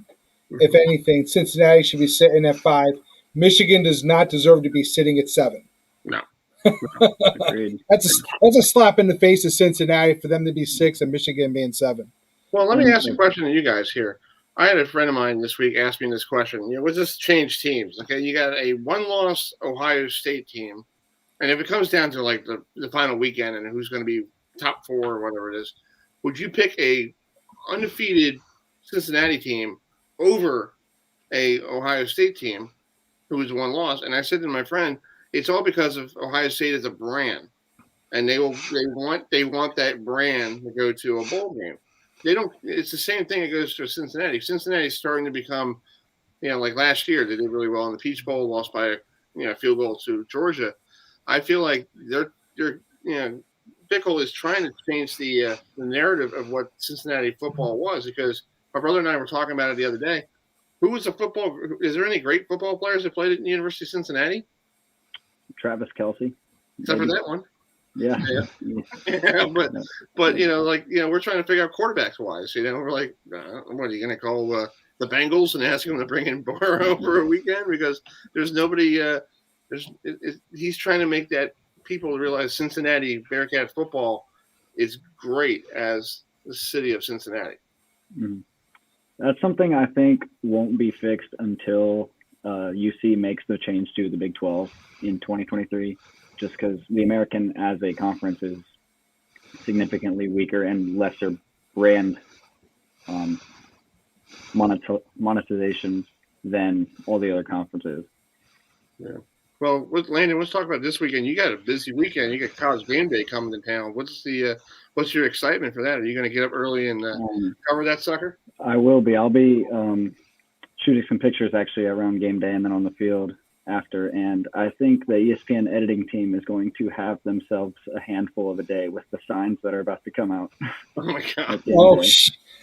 If anything, Cincinnati should be sitting at 5. Michigan does not deserve to be sitting at 7. No. That's a slap in the face of Cincinnati for them to be 6 and Michigan being 7. Well, let me ask a question to you guys here. I had a friend of mine this week ask me this question. What's this change teams? Okay, you got a one-loss Ohio State team, and if it comes down to like the final weekend and who's going to be top 4 or whatever it is, would you pick a undefeated Cincinnati team over a Ohio State team who was one loss? And I said to my friend, it's all because of Ohio State as a brand, and they want that brand to go to a bowl game. They don't. It's the same thing that goes to Cincinnati. Cincinnati's starting to become, like last year, they did really well in the Peach Bowl, lost by a field goal to Georgia. I feel like they're Bickle is trying to change the narrative of what Cincinnati football was, because my brother and I were talking about it the other day. Who was the football? Is there any great football players that played at the University of Cincinnati? Travis Kelce. Except for that one. Yeah. but we're trying to figure out quarterbacks wise. We're like, what are you going to call the Bengals and ask them to bring in Burrow for a weekend? Because there's nobody. He's trying to make that people realize Cincinnati Bearcat football is great as the city of Cincinnati. Mm-hmm. That's something I think won't be fixed until UC makes the change to the Big 12 in 2023. Just because the American as a conference is significantly weaker and lesser brand monetization than all the other conferences. Yeah. Well, Landon, let's talk about this weekend. You got a busy weekend. You got College Game Day coming to town. What's your excitement for that? Are you going to get up early and cover that sucker? I will be. I'll be shooting some pictures actually around game day and then on the field after, and I think the ESPN editing team is going to have themselves a handful of a day with the signs that are about to come out. Oh my God!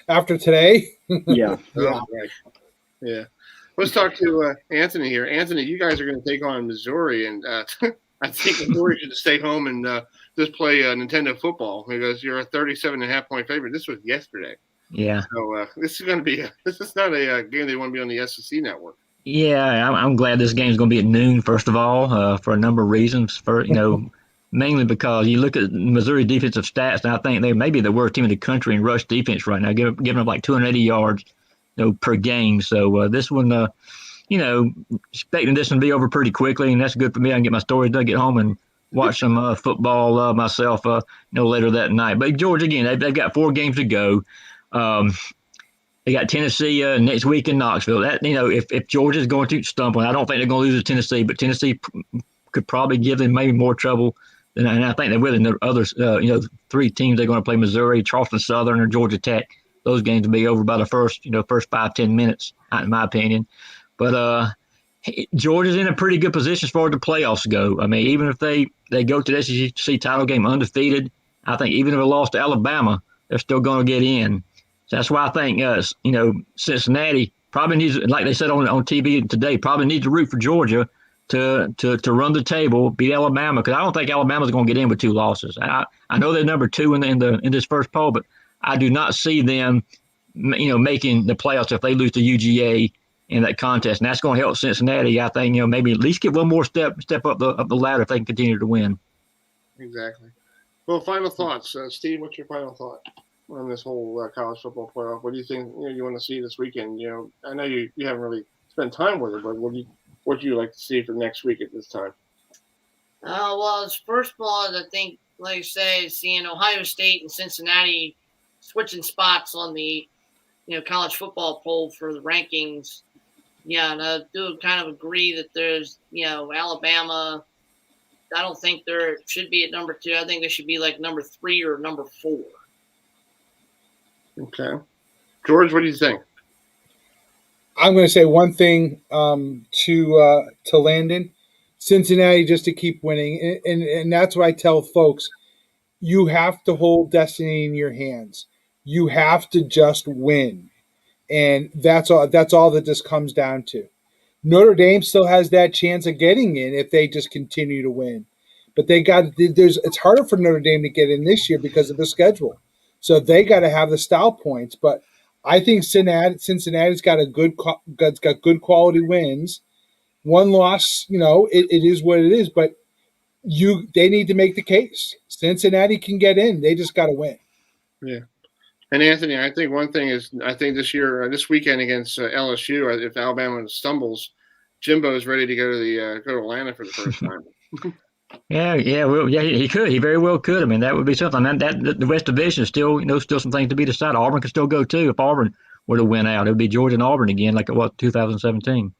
After today? Yeah. Yeah. Let's talk to Anthony here. Anthony, you guys are going to take on Missouri, and I think Missouri should stay home and just play Nintendo football because you're a 37.5-point favorite. This was yesterday. Yeah. So this is going to be this is not a game they want to be on the SEC network. Yeah, I'm glad this game is going to be at noon, first of all, for a number of reasons. Mainly because you look at Missouri defensive stats, and I think they may be the worst team in the country in rush defense right now, giving up like 280 yards per game. So this one, expecting this one to be over pretty quickly, and that's good for me. I can get my stories done, get home, and watch some football myself later that night. But Georgia, again, they've got 4 games to go. They got Tennessee next week in Knoxville. That if Georgia's going to stumble, I don't think they're going to lose to Tennessee, but Tennessee could probably give them maybe more trouble than, and I think they will. And the others, 3 teams they're going to play: Missouri, Charleston Southern, or Georgia Tech. Those games will be over by the first 5-10 minutes, in my opinion. But Georgia's in a pretty good position as far as the playoffs go. I mean, even if they go to the SEC title game undefeated, I think even if they lost to Alabama, they're still going to get in. So that's why I think, Cincinnati probably needs, like they said on TV today, probably needs to root for Georgia to run the table, beat Alabama, because I don't think Alabama's going to get in with 2 losses. I know they're number 2 in this first poll, but I do not see them, making the playoffs if they lose to UGA in that contest. And that's going to help Cincinnati, I think, maybe at least get one more step up the ladder if they can continue to win. Exactly. Well, final thoughts. Steve, what's your final thought on this whole college football playoff? What do you think you want to see this weekend? I know you haven't really spent time with it, but what do you like to see for next week at this time? Well, first of all, I think, like I say, seeing Ohio State and Cincinnati switching spots on the college football poll for the rankings. Yeah, and I do kind of agree that there's Alabama. I don't think they should be at number 2. I think they should be like number 3 or number 4. Okay, George, what do you think? I'm going to say one thing to Landon. Cincinnati just to keep winning, and that's what I tell folks. You have to hold destiny in your hands. You have to just win, and that's all. That's all that this comes down to. Notre Dame still has that chance of getting in if they just continue to win, but it's harder for Notre Dame to get in this year because of the schedule. So they got to have the style points. But I think Cincinnati's got good quality wins. One loss, it is what it is. But they need to make the case. Cincinnati can get in. They just got to win. Yeah. And Anthony, I think one thing is, this weekend against LSU, if Alabama stumbles, Jimbo is ready to go to Atlanta for the first time. He could. He very well could. I mean, that would be something. That the West Division is still, still some things to be decided. Auburn could still go too if Auburn were to win out. It would be Georgia and Auburn again, like it was 2017.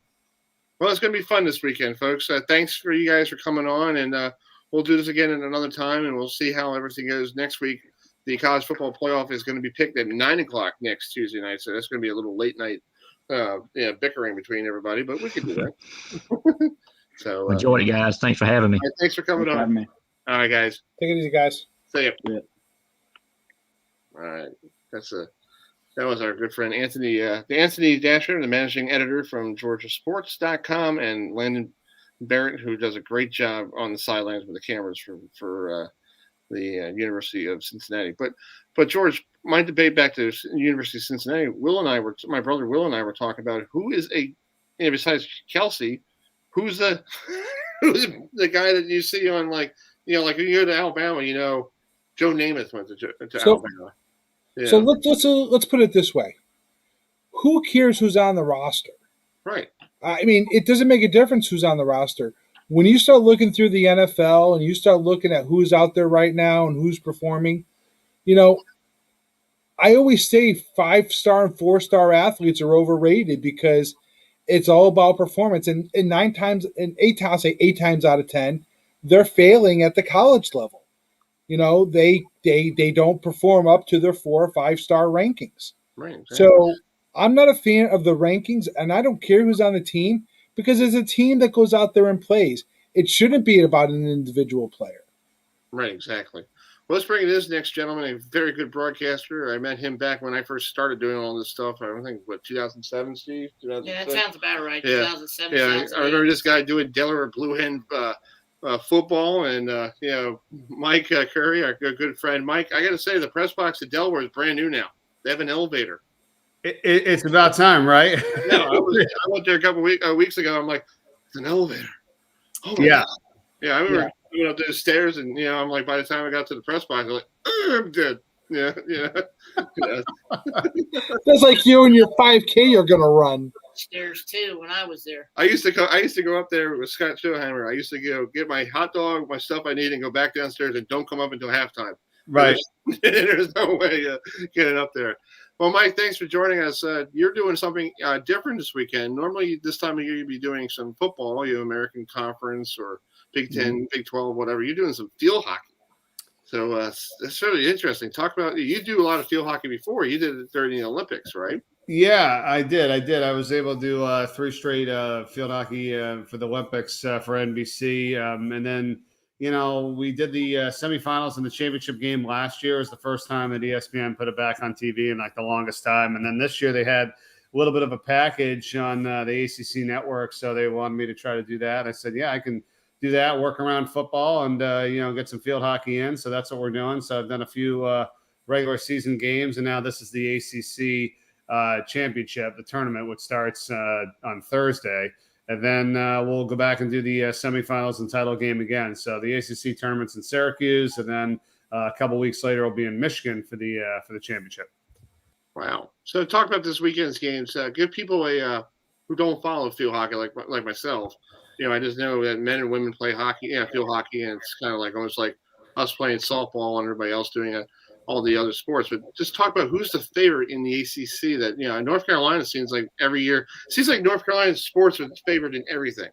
Well, it's going to be fun this weekend, folks. Thanks for you guys for coming on, and we'll do this again at another time, and we'll see how everything goes next week. The college football playoff is going to be picked at 9:00 next Tuesday night, so that's going to be a little late night, bickering between everybody, but we can do that. So enjoy it, guys. Thanks for having me. Right, thanks for coming on. All right, guys. Take it easy, guys. See ya. Yeah. All right, that was our good friend Anthony, Anthony Dasher, the managing editor from GeorgiaSports.com, and Landon Barrett, who does a great job on the sidelines with the cameras for the University of Cincinnati. But George, my debate back to University of Cincinnati, my brother Will and I were talking about who is besides Kelsey, who's the guy that you see on like when you go to Alabama, Joe Namath went to Alabama. Yeah. So let's put it this way: who cares who's on the roster? Right. I mean, it doesn't make a difference who's on the roster. When you start looking through the NFL and you start looking at who's out there right now and who's performing, I always say 5-star and 4-star athletes are overrated because it's all about performance. And 8 times out of 10, they're failing at the college level. They don't perform up to their 4 or 5-star rankings. Right. Exactly. So I'm not a fan of the rankings, and I don't care who's on the team because it's a team that goes out there and plays. It shouldn't be about an individual player. Right. Exactly. Well, let's bring in this next gentleman, a very good broadcaster. I met him back when I first started doing all this stuff. I don't think, 2007, Steve? Yeah, that sounds about right. Yeah. 2007. Yeah, I remember this guy doing Delaware Blue Hen football, and Mike Curry, our good friend Mike. I got to say, the press box at Delaware is brand new now. They have an elevator. It's about time, right? No, I went there a couple weeks ago. I'm like, it's an elevator. Oh yeah. God. Yeah, I remember going up the stairs, and I'm like, by the time I got to the press box, I'm like, I'm dead. Yeah. That's like you and your 5K you're gonna run. Stairs too when I was there. I used to go up there with Scott Schoenheimer. I used to get my hot dog, my stuff I need, and go back downstairs and don't come up until halftime. Right. There's no way getting up there. Well, Mike, thanks for joining us. You're doing something different this weekend. Normally, this time of year, you'd be doing some football, American Conference or Big 10, Big 12, whatever. You're doing some field hockey. So that's really interesting. Talk about, you do a lot of field hockey before. You did it during the Olympics, right? Yeah, I did. I was able to do 3 straight field hockey for the Olympics for NBC. And then, we did the semifinals and the championship game last year. It was the first time that ESPN put it back on TV in like the longest time. And then this year they had a little bit of a package on the ACC network. So they wanted me to try to do that. I said, yeah, I can do that, work around football and, get some field hockey in. So that's what we're doing. So I've done a few regular season games, and now this is the ACC championship, the tournament, which starts on Thursday. And then we'll go back and do the semifinals and title game again. So the ACC tournament's in Syracuse, and then a couple weeks later, we'll be in Michigan for the championship. Wow. So talk about this weekend's games. Give people who don't follow field hockey like myself. I just know that men and women play hockey, field hockey, and it's kind of like almost like us playing softball and everybody else doing all the other sports. But just talk about who's the favorite in the ACC. That North Carolina seems like every year. Seems like North Carolina's sports are favored in everything.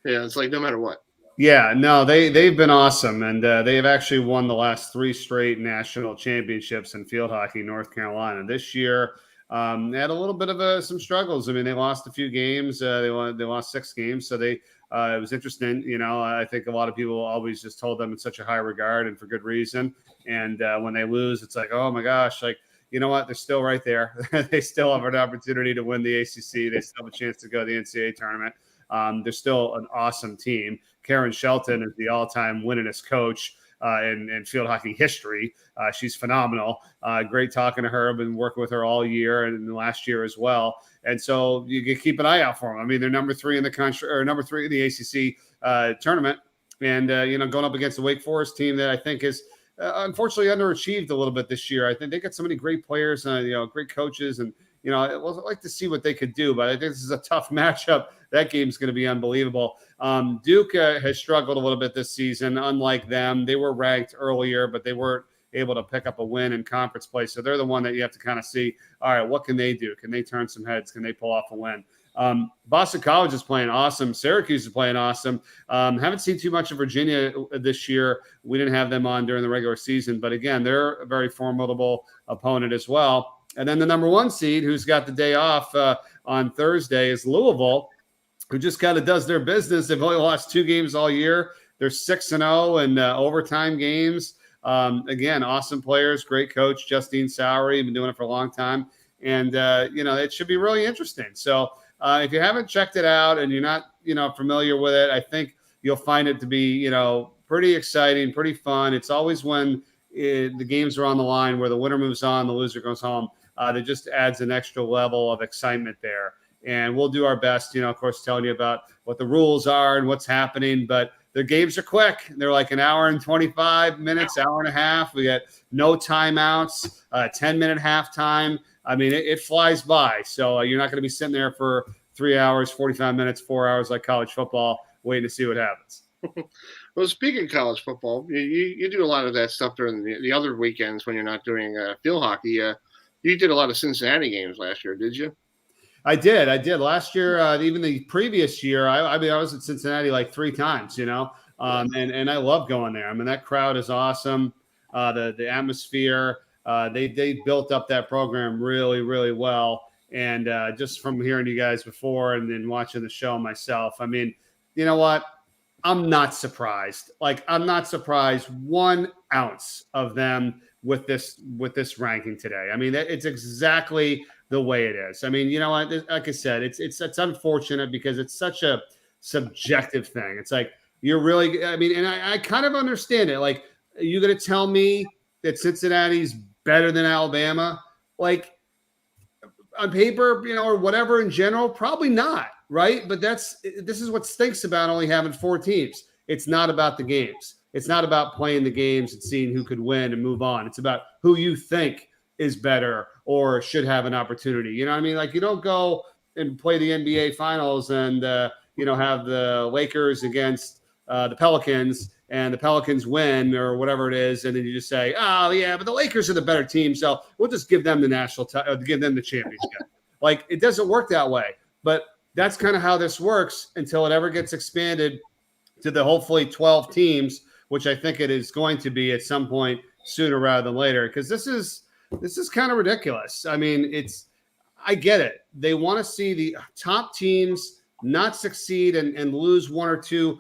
Yeah, it's like no matter what. Yeah, no, they've been awesome, and they have actually won the last 3 straight national championships in field hockey. North Carolina this year they had a little bit of some struggles. I mean, they lost a few games. They lost 6 games, so it was interesting. I think a lot of people always just hold them in such a high regard, and for good reason. And when they lose, it's like, oh my gosh, like, you know what? They're still right there. They still have an opportunity to win the ACC. They still have a chance to go to the NCAA tournament. They're still an awesome team. Karen Shelton is the all-time winningest coach in field hockey history. She's phenomenal. Great talking to her. I've been working with her all year and last year as well. And so you can keep an eye out for them. I mean, they're number 3 in the country, or number 3 in the ACC tournament. And, going up against the Wake Forest team that I think is unfortunately underachieved a little bit this year. I think they got so many great players, great coaches, and I'd like to see what they could do, but I think this is a tough matchup. That game's going to be unbelievable. Duke has struggled a little bit this season. Unlike them, they were ranked earlier, but they weren't able to pick up a win in conference play. So they're the one that you have to kind of see, all right, what can they do? Can they turn some heads? Can they pull off a win? Boston College is playing awesome. Syracuse is playing awesome. Haven't seen too much of Virginia this year. We didn't have them on during the regular season, but again, they're a very formidable opponent as well. And then the number 1 seed, who's got the day off on Thursday, is Louisville, who just kind of does their business. They've only lost 2 games all year. They're 6-0 in overtime games. Again, awesome players, great coach, Justine Sowery, been doing it for a long time. And, it should be really interesting. So if you haven't checked it out and you're not, familiar with it, I think you'll find it to be, pretty exciting, pretty fun. It's always when the games are on the line where the winner moves on, the loser goes home. That just adds an extra level of excitement there. And we'll do our best, of course, telling you about what the rules are and what's happening. But the games are quick. They're like an hour and 25 minutes, hour and a half. We got no timeouts, 10-minute halftime. I mean, it flies by. So you're not going to be sitting there for 3 hours, 45 minutes, 4 hours like college football waiting to see what happens. Well, speaking of college football, you do a lot of that stuff during the other weekends when you're not doing field hockey. You did a lot of Cincinnati games last year, did you? I did. Last year, even the previous year, I was at Cincinnati like 3 times, and I love going there. I mean, that crowd is awesome. The atmosphere, they built up that program really, really well. And just from hearing you guys before and then watching the show myself, I mean, you know what? I'm not surprised. Like, I'm not surprised 1 ounce of them with this ranking today. I mean, it's exactly the way it is. I mean, you know what? Like I said, it's unfortunate because it's such a subjective thing. It's like you're really. I mean, and I kind of understand it. Like, are you going to tell me that Cincinnati's better than Alabama? Like, on paper, or whatever in general, probably not, right? But this is what stinks about only having 4 teams. It's not about the games. It's not about playing the games and seeing who could win and move on. It's about who you think is better or should have an opportunity. You know what I mean? Like, you don't go and play the NBA finals and, have the Lakers against the Pelicans and the Pelicans win or whatever it is. And then you just say, oh yeah, but the Lakers are the better team. So we'll just give them the give them the championship. Like, it doesn't work that way, but that's kind of how this works until it ever gets expanded to the hopefully 12 teams, which I think it is going to be at some point sooner rather than later. Cause this is kind of ridiculous. I mean, I get it. They want to see the top teams not succeed and lose 1 or 2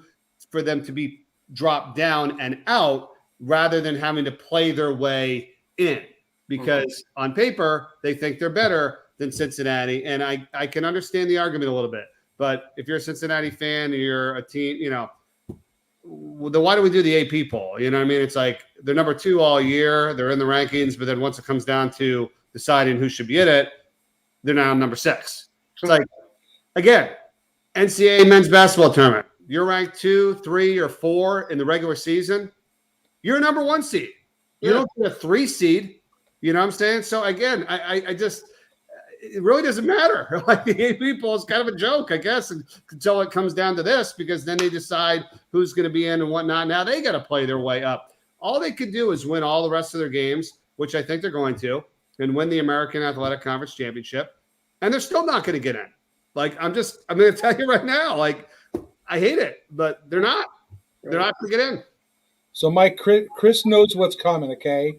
for them to be dropped down and out rather than having to play their way in, because on paper, they think they're better than Cincinnati. And I can understand the argument a little bit, but if you're a Cincinnati fan and you're a team, then why do we do the AP poll? You know what I mean? It's like they're number 2 all year. They're in the rankings, but then once it comes down to deciding who should be in it, they're now number 6. It's like, again, NCAA men's basketball tournament. You're ranked 2, 3, or 4 in the regular season. You're a number 1 seed. You don't get a 3 seed. You know what I'm saying? So again, I just, it really doesn't matter. Like the AP poll is kind of a joke, I guess, until it comes down to this, because then they decide who's going to be in and whatnot. Now they got to play their way up. All they could do is win all the rest of their games, which I think they're going to, and win the American Athletic Conference Championship. And they're still not going to get in. Like, I'm going to tell you right now, like, I hate it, but they're not. They're not going to get in. So, Mike, Chris knows what's coming, okay?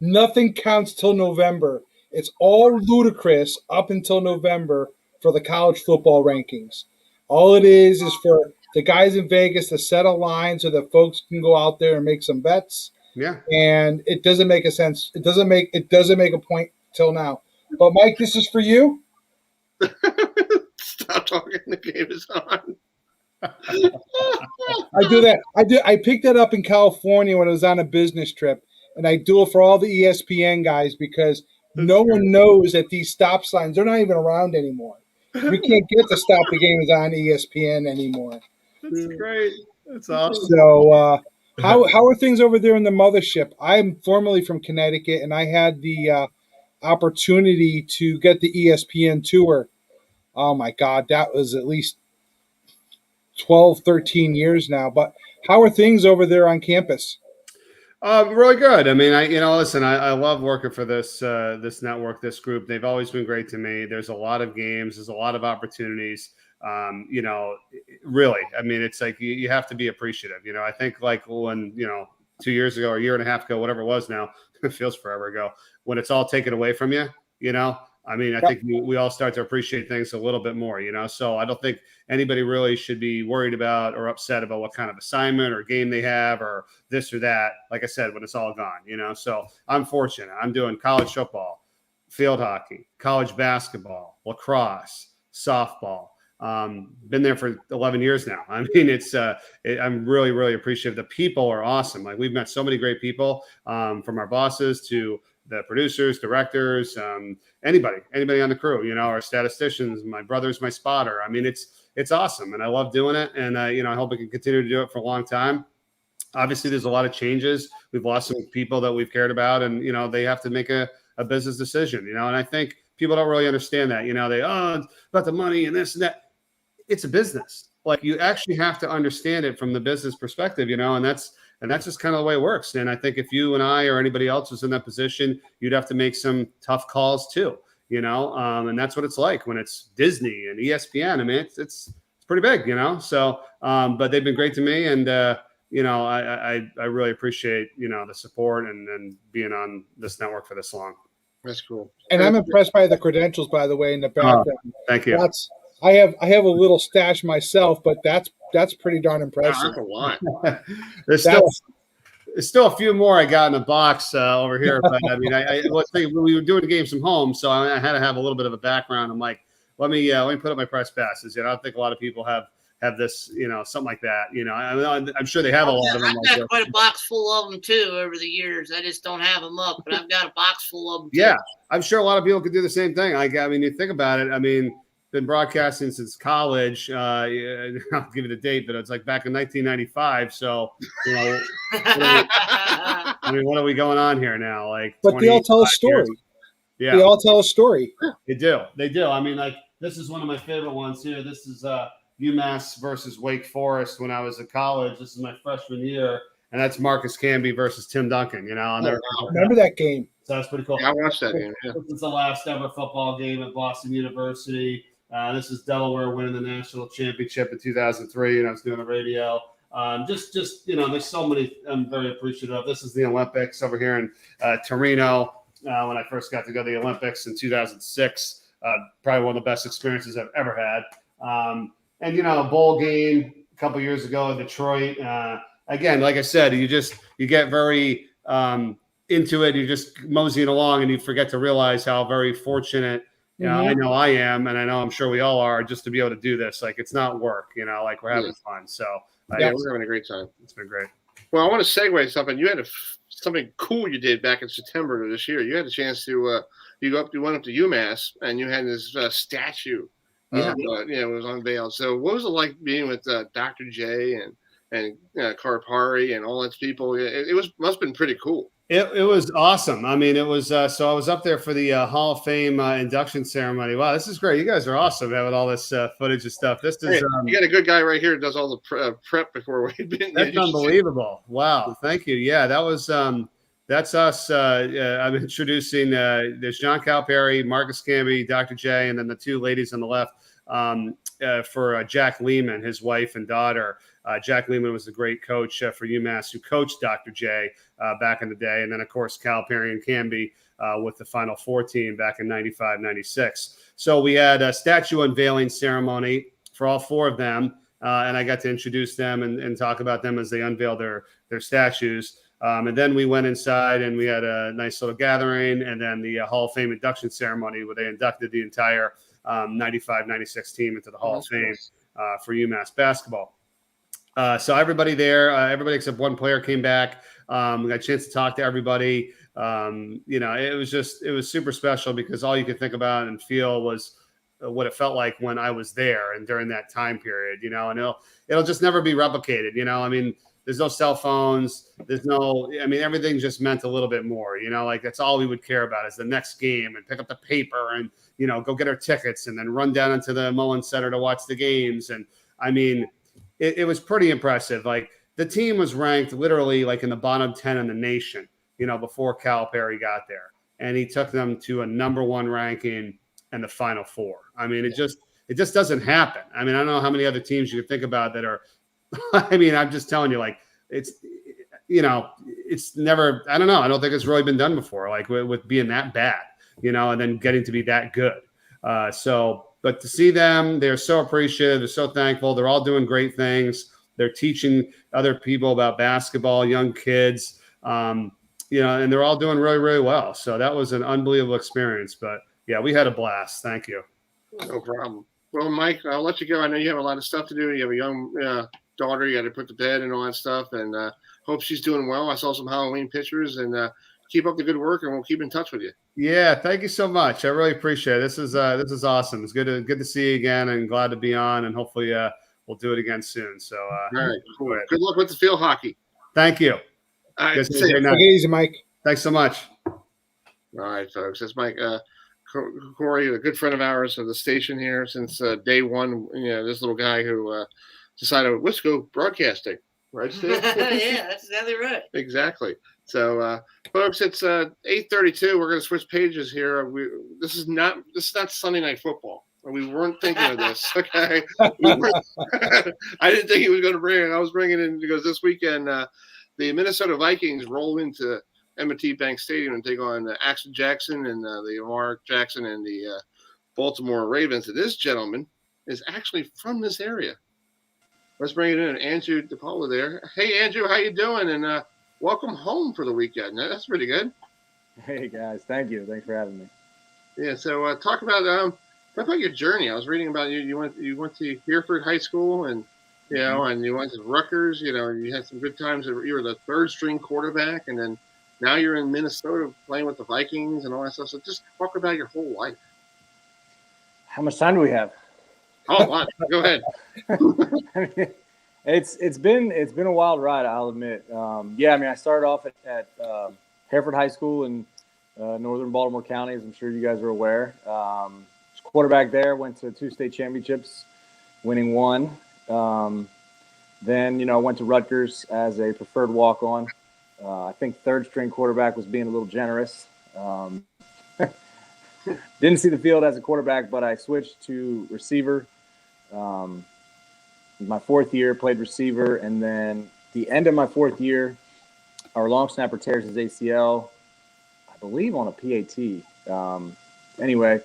Nothing counts till November. It's all ludicrous up until November for the college football rankings. All it is for the guys in Vegas to set a line so that folks can go out there and make some bets. Yeah. And it doesn't make a sense. It doesn't make a point till now. But Mike, this is for you. Stop talking. The game is on. I do that. I picked that up in California when I was on a business trip, and I do it for all the ESPN guys because no one knows that these stop signs, they're not even around anymore. You can't get to stop the games on ESPN anymore. That's great. That's awesome. So, how are things over there in the mothership? I'm formerly from Connecticut, and I had the opportunity to get the ESPN tour. Oh my God, that was at least 12, 13 years now. But how are things over there on campus? Really good. I mean, listen, I love working for this network, this group. They've always been great to me. There's a lot of games. There's a lot of opportunities. Really, I mean, it's like you have to be appreciative. I think like when, 2 years ago or a year and a half ago, whatever it was now, it feels forever ago, when it's all taken away from you, I mean, I think we all start to appreciate things a little bit more, so I don't think anybody really should be worried about or upset about what kind of assignment or game they have or this or that. Like I said, when it's all gone, so I'm fortunate. I'm doing college football, field hockey, college basketball, lacrosse, softball. Been there for 11 years now. I mean, I'm really, really appreciative. The people are awesome. Like we've met so many great people, from our bosses to the producers, directors, anybody on the crew, our statisticians. My brother's my spotter. I mean, it's awesome, and I love doing it. And I hope I can continue to do it for a long time. Obviously, there's a lot of changes. We've lost some people that we've cared about, and they have to make a business decision. And I think people don't really understand that. It's about the money and this and that. It's a business. Like you actually have to understand it from the business perspective, and that's just kind of the way it works. And I think if you and I or anybody else was in that position, you'd have to make some tough calls too, and that's what it's like when it's Disney and ESPN. I mean, it's pretty big, so, but they've been great to me. And, I really appreciate, the support and being on this network for this long. That's cool. And I'm impressed by the credentials, by the way, in the background. Thank you. I have a little stash myself, but that's pretty darn impressive. That's a lot. There's still a few more I got in the box over here, but I mean, let's say we were doing the games from home, so I had to have a little bit of a background. I'm like, let me put up my press passes. I don't think a lot of people have this, something like that. I'm sure they have a lot of them. I've got quite a box full of them too over the years. I just don't have them up, but I've got a box full of them. Yeah, I'm sure a lot of people could do the same thing. I mean, you think about it. I mean, been broadcasting since college. I'll give you the date, but it's like back in 1995. So, I mean, what are we going on here now? Like, but they all tell a story. Yeah, they all tell a story. They do. I mean, like this is one of my favorite ones here. This is UMass versus Wake Forest when I was at college. This is my freshman year, and that's Marcus Camby versus Tim Duncan. Remember that game? So that's pretty cool. Yeah, I watched that game. Yeah. This is the last ever football game at Boston University. This is Delaware winning the national championship in 2003, and I was doing the radio. Just there's so many I'm very appreciative of. This is the Olympics over here in Torino. When I first got to go to the Olympics in 2006, probably one of the best experiences I've ever had. And a bowl game a couple years ago in Detroit. Again, like I said, you get very into it. You're just moseying along, and you forget to realize how very fortunate. I know I am, and I know I'm sure we all are, just to be able to do this. Like it's not work, like we're having fun. So we're having a great time. It's been great. Well, I want to segue something. You had a something cool you did back in September of this year. You had a chance to you went up to UMass and you had this statue. Yeah. It was unveiled. So what was it like being with Dr. J and Karpari and all those people? It must have been pretty cool. It was awesome. I mean, it was so I was up there for the Hall of Fame induction ceremony. Wow, this is great. You guys are awesome having all this footage and stuff. This is you got a good guy right here that does all the prep before we've been. That's unbelievable. Wow, thank you. Yeah, that was that's us. I'm introducing. There's John Calipari, Marcus Camby, Dr. J, and then the two ladies on the left for Jack Lehman, his wife and daughter. Jack Lehman was the great coach for UMass who coached Dr. J back in the day. And then, of course, Calipari and Camby with the Final Four team back in 95, 96. So we had a statue unveiling ceremony for all four of them. And I got to introduce them and talk about them as they unveiled their statues. And then we went inside and we had a nice little gathering. And then the Hall of Fame induction ceremony where they inducted the entire 95, 96 team into the Hall of Fame for UMass basketball. So everybody there, everybody except one player came back. We got a chance to talk to everybody. It was super special because all you could think about and feel was what it felt like when I was there and during that time period, and it'll just never be replicated. I mean, there's no cell phones. Everything just meant a little bit more, like that's all we would care about is the next game and pick up the paper and, go get our tickets and then run down into the Mullen Center to watch the games. And I mean, it was pretty impressive. Like the team was ranked literally like in the bottom 10 in the nation, before Calipari got there. And he took them to a number one ranking in the Final Four. I mean, it just doesn't happen. I mean, I don't know how many other teams you could think about that are, I'm just telling you, like, it's never, I don't know. I don't think it's really been done before, like with being that bad, and then getting to be that good. But to see them, they're so appreciative. They're so thankful. They're all doing great things. They're teaching other people about basketball, young kids, and they're all doing really, really well. So that was an unbelievable experience. But, yeah, we had a blast. Thank you. No problem. Well, Mike, I'll let you go. I know you have a lot of stuff to do. You have a young daughter you got to put to bed and all that stuff. And hope she's doing well. I saw some Halloween pictures. And keep up the good work, and we'll keep in touch with you. Yeah, thank you so much. I really appreciate it. This is awesome. It's good to see you again, and glad to be on. And hopefully, we'll do it again soon. So, all right, cool. Good luck with the field hockey. Thank you. All right, take it easy, Mike. Thanks so much. All right, folks. That's Mike Corey, a good friend of ours of the station here since day one. This little guy who decided let's go broadcasting. Right, Steve? Yeah, that's exactly right. Exactly. So, folks, it's 8:32. We're going to switch pages here. This is not Sunday Night Football. We weren't thinking of this. Okay, I didn't think he was going to bring it. I was bringing it in because this weekend the Minnesota Vikings roll into M&T Bank Stadium and take on Axel Jackson and the Mark Jackson and the Baltimore Ravens. And this gentleman is actually from this area. Let's bring it in. Andrew DePaula there. Hey, Andrew, how you doing? And welcome home for the weekend. That's pretty good. Hey, guys. Thank you. Thanks for having me. Yeah, so talk about your journey. I was reading about you. You went to Hereford High School and, and you went to Rutgers. You had some good times. You were the third-string quarterback, and then now you're in Minnesota playing with the Vikings and all that stuff. So just talk about your whole life. How much time do we have? Oh, wow. Go ahead. I mean, it's been a wild ride, I'll admit. I started off at Hereford High School in northern Baltimore County, as I'm sure you guys are aware. Quarterback there, went to 2 state championships, winning 1. Then, I went to Rutgers as a preferred walk-on. I think third-string quarterback was being a little generous. Didn't see the field as a quarterback, but I switched to receiver. My 4th year, played receiver, and then the end of my 4th year, our long snapper tears his ACL, I believe on a PAT. Anyway,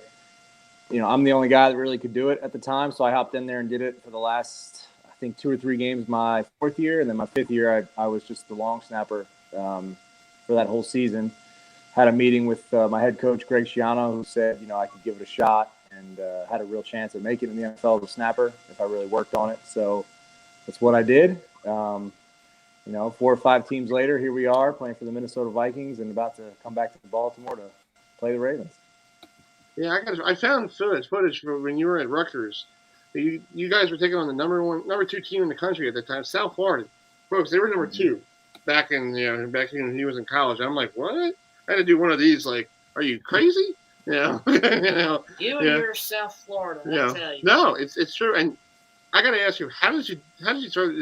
I'm the only guy that really could do it at the time, so I hopped in there and did it for the last, I think, 2 or 3 games my 4th year, and then my 5th year, I was just the long snapper for that whole season. Had a meeting with my head coach, Greg Schiano, who said, I could give it a shot and had a real chance of making it in the NFL as a snapper if I really worked on it. So that's what I did. And 4 or 5 teams later, here we are playing for the Minnesota Vikings and about to come back to Baltimore to play the Ravens. Yeah, I found footage from when you were at Rutgers. You guys were taking on the number 2 team in the country at the time, South Florida. Folks, they were number 2 back when he was in college. I'm like, what? I had to do one of these. Like, are you crazy? You and your South Florida, I tell you. No, it's true. And I got to ask you, how did you throw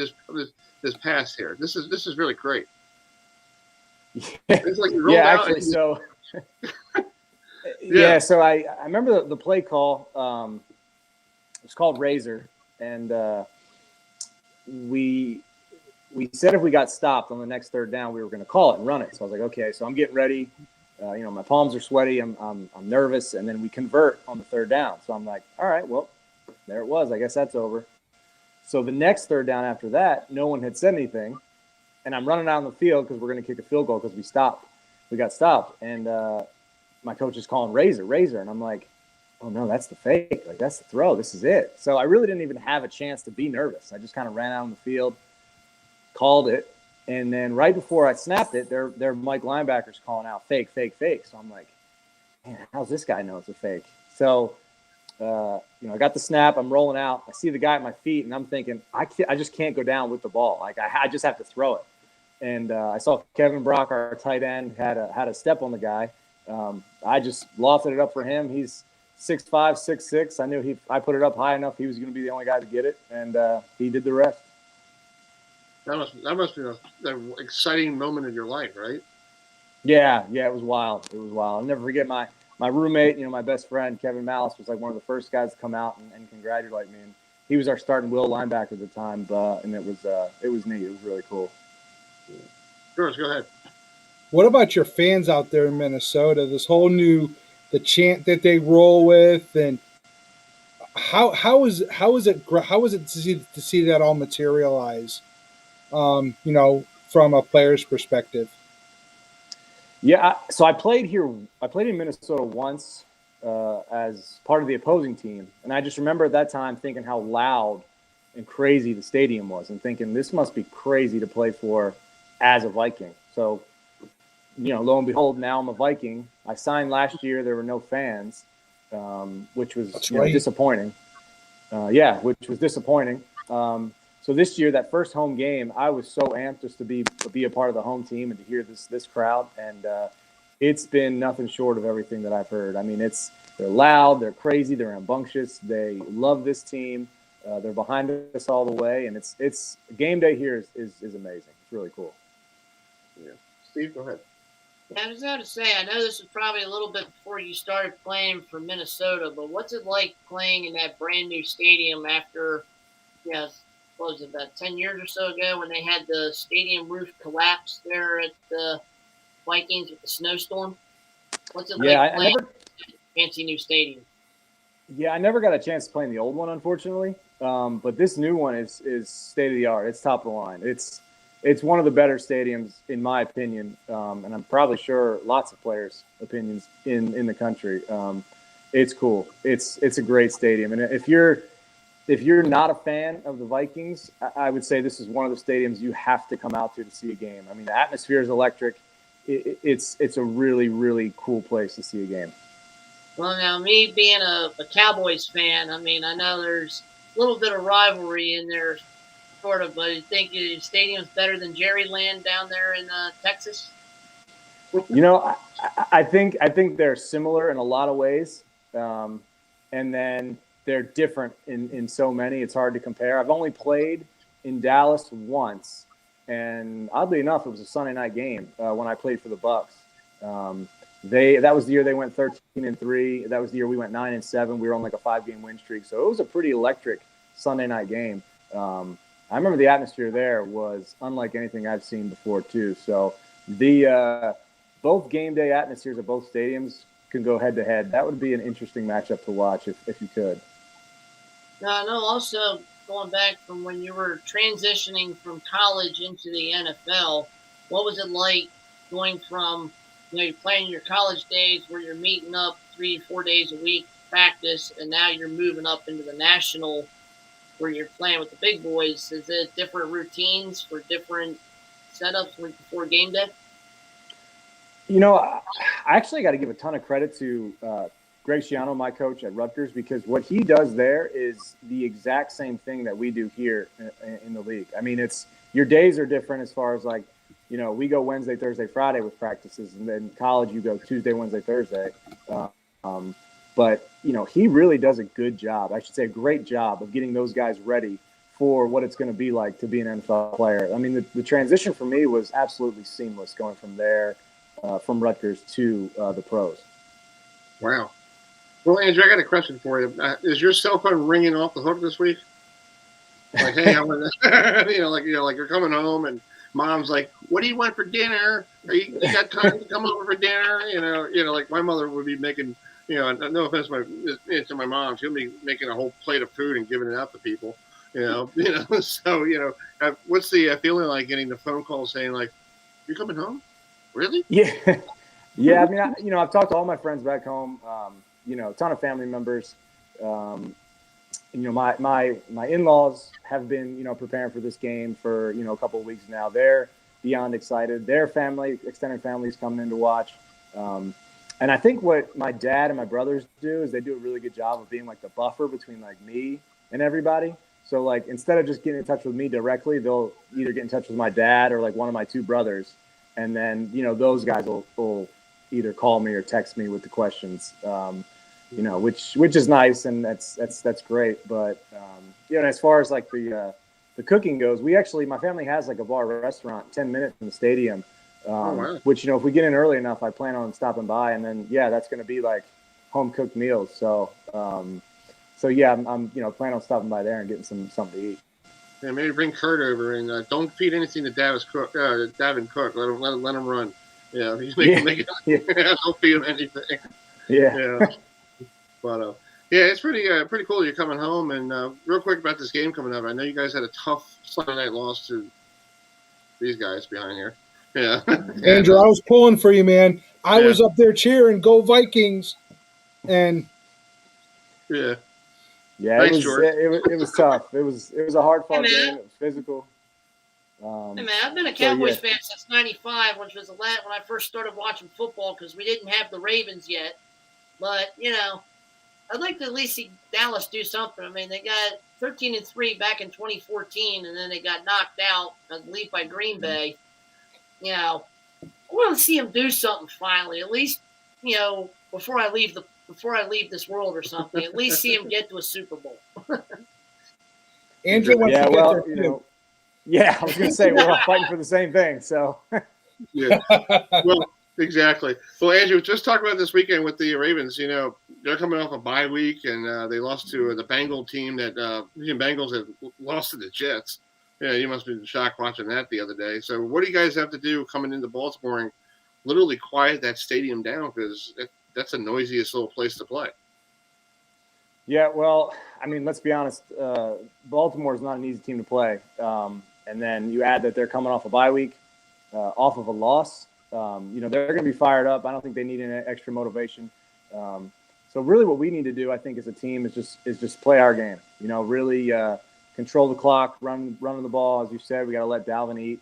this pass here? This is really great. It's like you rolled out actually, so. Yeah, so I remember the play call. It's called Razor, and we said if we got stopped on the next third down, we were going to call it and run it. So I was like, okay, so I'm getting ready. My palms are sweaty. I'm nervous, and then we convert on the third down. So I'm like, all right, well, there it was. I guess that's over. So the next third down after that, no one had said anything, and I'm running out on the field because we're going to kick a field goal because we stopped. We got stopped, and my coach is calling Razor, and I'm like, oh no, that's the fake. Like, that's the throw. This is it. So I really didn't even have a chance to be nervous. I just kind of ran out on the field, called it, and then right before I snapped it, their Mike linebackers calling out fake. So I'm like, man, how's this guy know it's a fake? So, I got the snap. I'm rolling out. I see the guy at my feet, and I'm thinking, I just can't go down with the ball. Like, I just have to throw it. And I saw Kevin Brock, our tight end, had a step on the guy. I just lofted it up for him. He's 6'5", 6'6". I knew I put it up high enough. He was going to be the only guy to get it, and he did the rest. That must be an exciting moment in your life, right? Yeah, it was wild. I'll never forget my roommate, my best friend, Kevin Malice, was like one of the first guys to come out and congratulate me. And he was our starting will linebacker at the time, and it was neat. It was really cool. George, go ahead. What about your fans out there in Minnesota? This whole the chant that they roll with, and how is it to see that all materialize? From a player's perspective. Yeah, so I played in Minnesota once as part of the opposing team, and I just remember at that time thinking how loud and crazy the stadium was, and thinking this must be crazy to play for as a Viking. So, lo and behold, now I'm a Viking. I signed last year. There were no fans, which was disappointing. Which was disappointing. So this year, that first home game, I was so amped just to be a part of the home team and to hear this crowd. And it's been nothing short of everything that I've heard. I mean, they're loud, they're crazy, they're rambunctious. They love this team. They're behind us all the way, and it's game day here is amazing. It's really cool. Yeah, Steve, go ahead. I was about to say, I know this was probably a little bit before you started playing for Minnesota, but what's it like playing in that brand new stadium after, what was it, about 10 years or so ago when they had the stadium roof collapse there at the Vikings with the snowstorm? What's it like playing in a fancy new stadium? Yeah, I never got a chance to play in the old one, unfortunately. But this new one is state of the art. It's top of the line. It's one of the better stadiums, in my opinion, and I'm probably sure lots of players' opinions in the country. It's cool. It's a great stadium, and if you're not a fan of the Vikings, I would say this is one of the stadiums you have to come out to see a game. I mean, the atmosphere is electric. It's a really, really cool place to see a game. Well, now, me being a Cowboys fan, I mean, I know there's a little bit of rivalry in there, sort of, but I think the stadium's better than Jerryland down there in Texas. I think they're similar in a lot of ways, and then they're different in so many. It's hard to compare. I've only played in Dallas once, and oddly enough, it was a Sunday night game when I played for the Bucks. That was the year they went 13-3. That was the year we went 9-7. We were on like a 5-game win streak, so it was a pretty electric Sunday night game. I remember the atmosphere there was unlike anything I've seen before too. So both game day atmospheres of both stadiums can go head to head. That would be an interesting matchup to watch if you could. Now, I know also going back from when you were transitioning from college into the NFL, what was it like going from, you're playing your college days where you're meeting up 3-4 days a week practice, and now you're moving up into the national where you're playing with the big boys? Is it different routines for different setups before game day? You know, I actually got to give a ton of credit to Greg Schiano, my coach at Rutgers, because what he does there is the exact same thing that we do here in the league. I mean, your days are different as far as like, you know, we go Wednesday, Thursday, Friday with practices, and then college you go Tuesday, Wednesday, Thursday. But, you know, he really does a good job. I should say a great job of getting those guys ready for what it's going to be like to be an NFL player. I mean, the transition for me was absolutely seamless going from there, from Rutgers to the pros. Wow. Well, Andrew, I got a question for you. Is your cell phone ringing off the hook this week? Like, hey, I want to, like you're coming home and mom's like, "What do you want for dinner? You got time to come over for dinner?" Like my mother would be making, no offense to my mom, she'll be making a whole plate of food and giving it out to people. So what's the feeling like getting the phone call saying like, "You're coming home? Really?" Yeah. Yeah. I mean, I've talked to all my friends back home, a ton of family members. My in-laws have been, preparing for this game for, a couple of weeks now. They're beyond excited. Their family, extended families coming in to watch. And I think what my dad and my brothers do is they do a really good job of being like the buffer between like me and everybody. So like, instead of just getting in touch with me directly, they'll either get in touch with my dad or like one of my two brothers. And then, those guys will either call me or text me with the questions, which is nice. And that's great. But, as far as like the cooking goes, my family has like a bar restaurant 10 minutes from the stadium, which, if we get in early enough, I plan on stopping by, and then, that's going to be like home cooked meals. So, I'm planning on stopping by there and getting something to eat. Yeah, maybe bring Kurt over and don't feed anything to Davin Cook. Let him run. Yeah, he's making don't feed him anything. Yeah. But it's pretty cool you're coming home. And real quick about this game coming up, I know you guys had a tough Sunday night loss to these guys behind here. Yeah, Andrew, I was pulling for you, man. I was up there cheering, "Go Vikings!" And yeah. Yeah, Thanks, it was tough. It was a hard-fought game. It was physical. Hey man, I've been a Cowboys fan since '95, which was when I first started watching football because we didn't have the Ravens yet. But I'd like to at least see Dallas do something. I mean, they got 13-3 back in 2014, and then they got knocked out, I believe, by Green Bay. I want to see them do something finally. At least, before I leave this world or something, at least see them get to a Super Bowl. Andrew wants to get there too. Yeah, I was going to say we're all fighting for the same thing. So. Yeah. Well, exactly. Well, Andrew, just talk about this weekend with the Ravens. They're coming off a bye week, and they lost to the Bengal team that Bengals have lost to the Jets. Yeah, you must have been shocked watching that the other day. So, what do you guys have to do coming into Baltimore and literally quiet that stadium down, because that's the noisiest little place to play? Yeah, well, I mean, let's be honest. Baltimore is not an easy team to play. And then you add that they're coming off a bye week, off of a loss. They're going to be fired up. I don't think they need any extra motivation. So really what we need to do, I think, as a team is just play our game. Really control the clock, run the ball. As you said, we got to let Dalvin eat,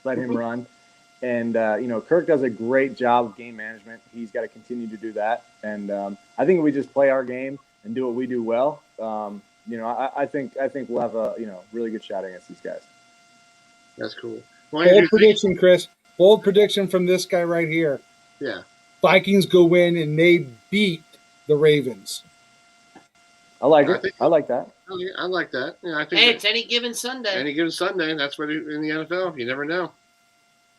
let him run. And, Kirk does a great job of game management. He's got to continue to do that. And I think if we just play our game and do what we do well, I think we'll have a, really good shot against these guys. That's cool. Bold prediction, Chris. Bold prediction from this guy right here. Yeah. Vikings go in and they beat the Ravens. I like it. I like that. I like that. Yeah, I think it's any given Sunday. Any given Sunday. That's what in the NFL. You never know.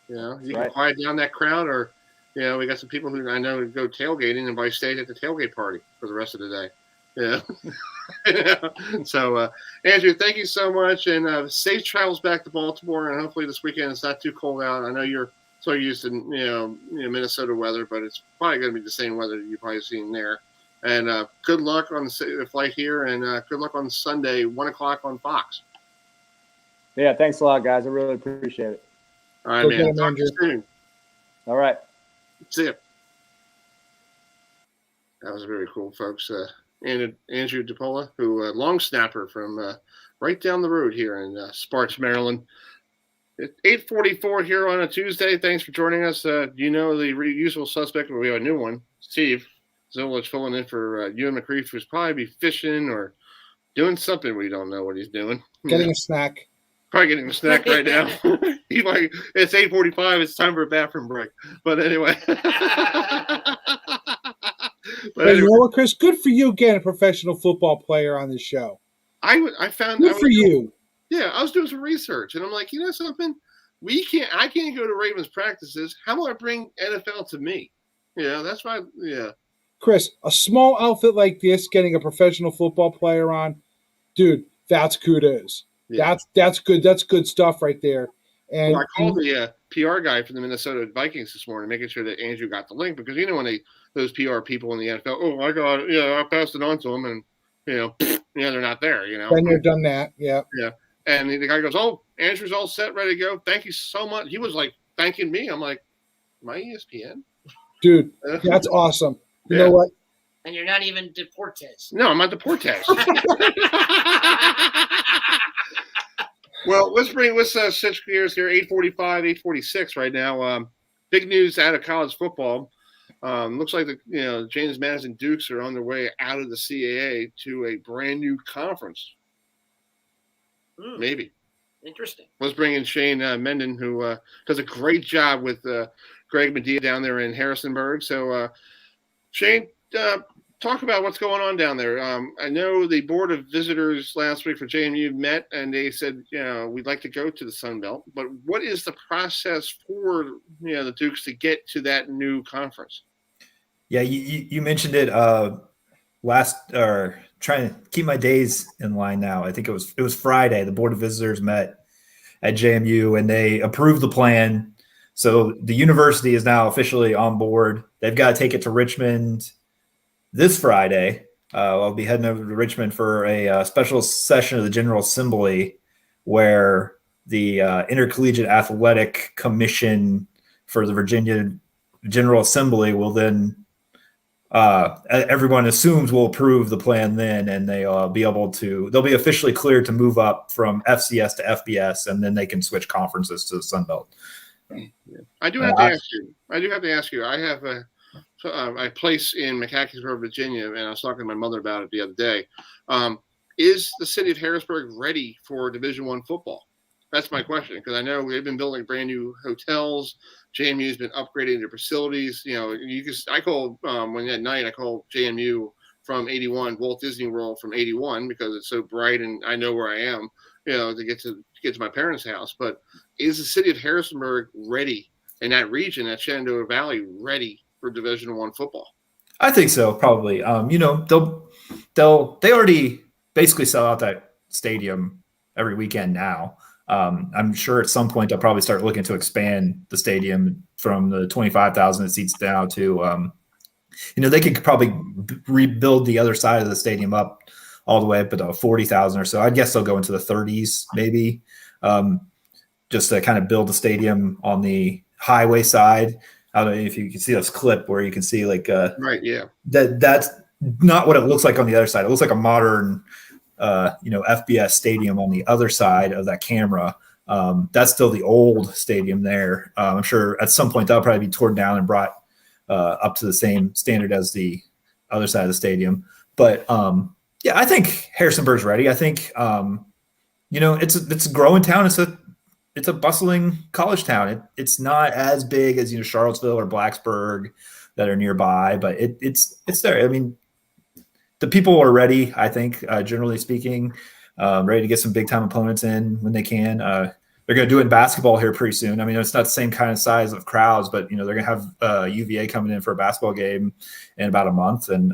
You can quiet down that crowd, or we got some people who I know go tailgating and buy stayed at the tailgate party for the rest of the day. So, Andrew, thank you so much, and safe travels back to Baltimore. And hopefully this weekend it's not too cold out. I know you're so used to Minnesota weather, but it's probably going to be the same weather you've probably seen there. And good luck on the flight here, and good luck on Sunday, 1:00 on Fox. Yeah, thanks a lot, guys. I really appreciate it. All right, man. Talk to you soon. All right. See ya. That was very cool, folks. And Andrew DePola, who long snapper from right down the road here in Sparks, Maryland. It's 8:44 here on a Tuesday. Thanks for joining us. The usual suspect, but we have a new one, Steve Zolich, filling in for Ewan McCreef, who's probably be fishing or doing something we don't know what he's doing. Getting a snack. Probably getting a snack right now. He's like, it's 8:45. It's time for a bathroom break. But anyway. You know what, Chris? Good for you getting a professional football player on this show. I found good for you. Yeah, I was doing some research, and I'm like, you know something? I can't go to Ravens practices. How about I bring NFL to me? That's why. Yeah, Chris, a small outfit like this, getting a professional football player on, dude, that's kudos. Yeah. That's good. That's good stuff right there. And I called the PR guy from the Minnesota Vikings this morning, making sure that Andrew got the link, because when those PR people in the NFL, I got it. I passed it on to them, and they're not there. Then you've done that. Yeah. Yeah. And the guy goes, "Oh, Andrew's all set, ready to go. Thank you so much." He was like thanking me. I'm like, "Am I ESPN?" Dude, that's awesome. You know what? And you're not even Deportes. No, I'm not Deportes. Well, let's switch gears here. 8:45, 8:46 right now. Big news out of college football. Looks like the James Madison Dukes are on their way out of the CAA to a brand new conference. Maybe. Interesting. Let's bring in Shane Menden, who does a great job with Greg Medea down there in Harrisonburg. So, Shane, talk about what's going on down there. I know the Board of Visitors last week for JMU met, and they said, we'd like to go to the Sun Belt. But what is the process for the Dukes to get to that new conference? Yeah, you mentioned it trying to keep my days in line now. I think it was Friday. The Board of Visitors met at JMU and they approved the plan. So the university is now officially on board. They've got to take it to Richmond this Friday. I'll be heading over to Richmond for a special session of the General Assembly where the Intercollegiate Athletic Commission for the Virginia General Assembly will then everyone assumes will approve the plan then, and they'll be officially cleared to move up from FCS to FBS, and then they can switch conferences to the Sun Belt. I do have to ask you. I have a place in Mechanicsburg, Virginia, and I was talking to my mother about it the other day. Is the city of Harrisburg ready for Division I football? That's my question, because I know they've been building brand new hotels. JMU's been upgrading their facilities. I called at night. I called JMU from 81, Walt Disney World from 81, because it's so bright and I know where I am. To get to my parents' house. But is the city of Harrisonburg ready, in that region, that Shenandoah Valley, ready for Division I football? I think so, probably. They already basically sell out that stadium every weekend now. I'm sure at some point they'll probably start looking to expand the stadium from the 25,000 it seats down to, they could probably rebuild the other side of the stadium up all the way up to 40,000 or so. I guess they'll go into the 30s maybe, just to kind of build the stadium on the highway side. I don't know if you can see this clip where you can see right, yeah. That's not what it looks like on the other side. It looks like a modern FBS stadium on the other side of that camera. That's still the old stadium there. I'm sure at some point that'll probably be torn down and brought up to the same standard as the other side of the stadium. But I think Harrisonburg's ready. I think it's a growing town. It's a bustling college town. It's not as big as Charlottesville or Blacksburg that are nearby, but it's there. I mean, the people are ready, I think, generally speaking, ready to get some big-time opponents in when they can. They're going to do it in basketball here pretty soon. I mean, it's not the same kind of size of crowds, but, they're going to have UVA coming in for a basketball game in about a month. And,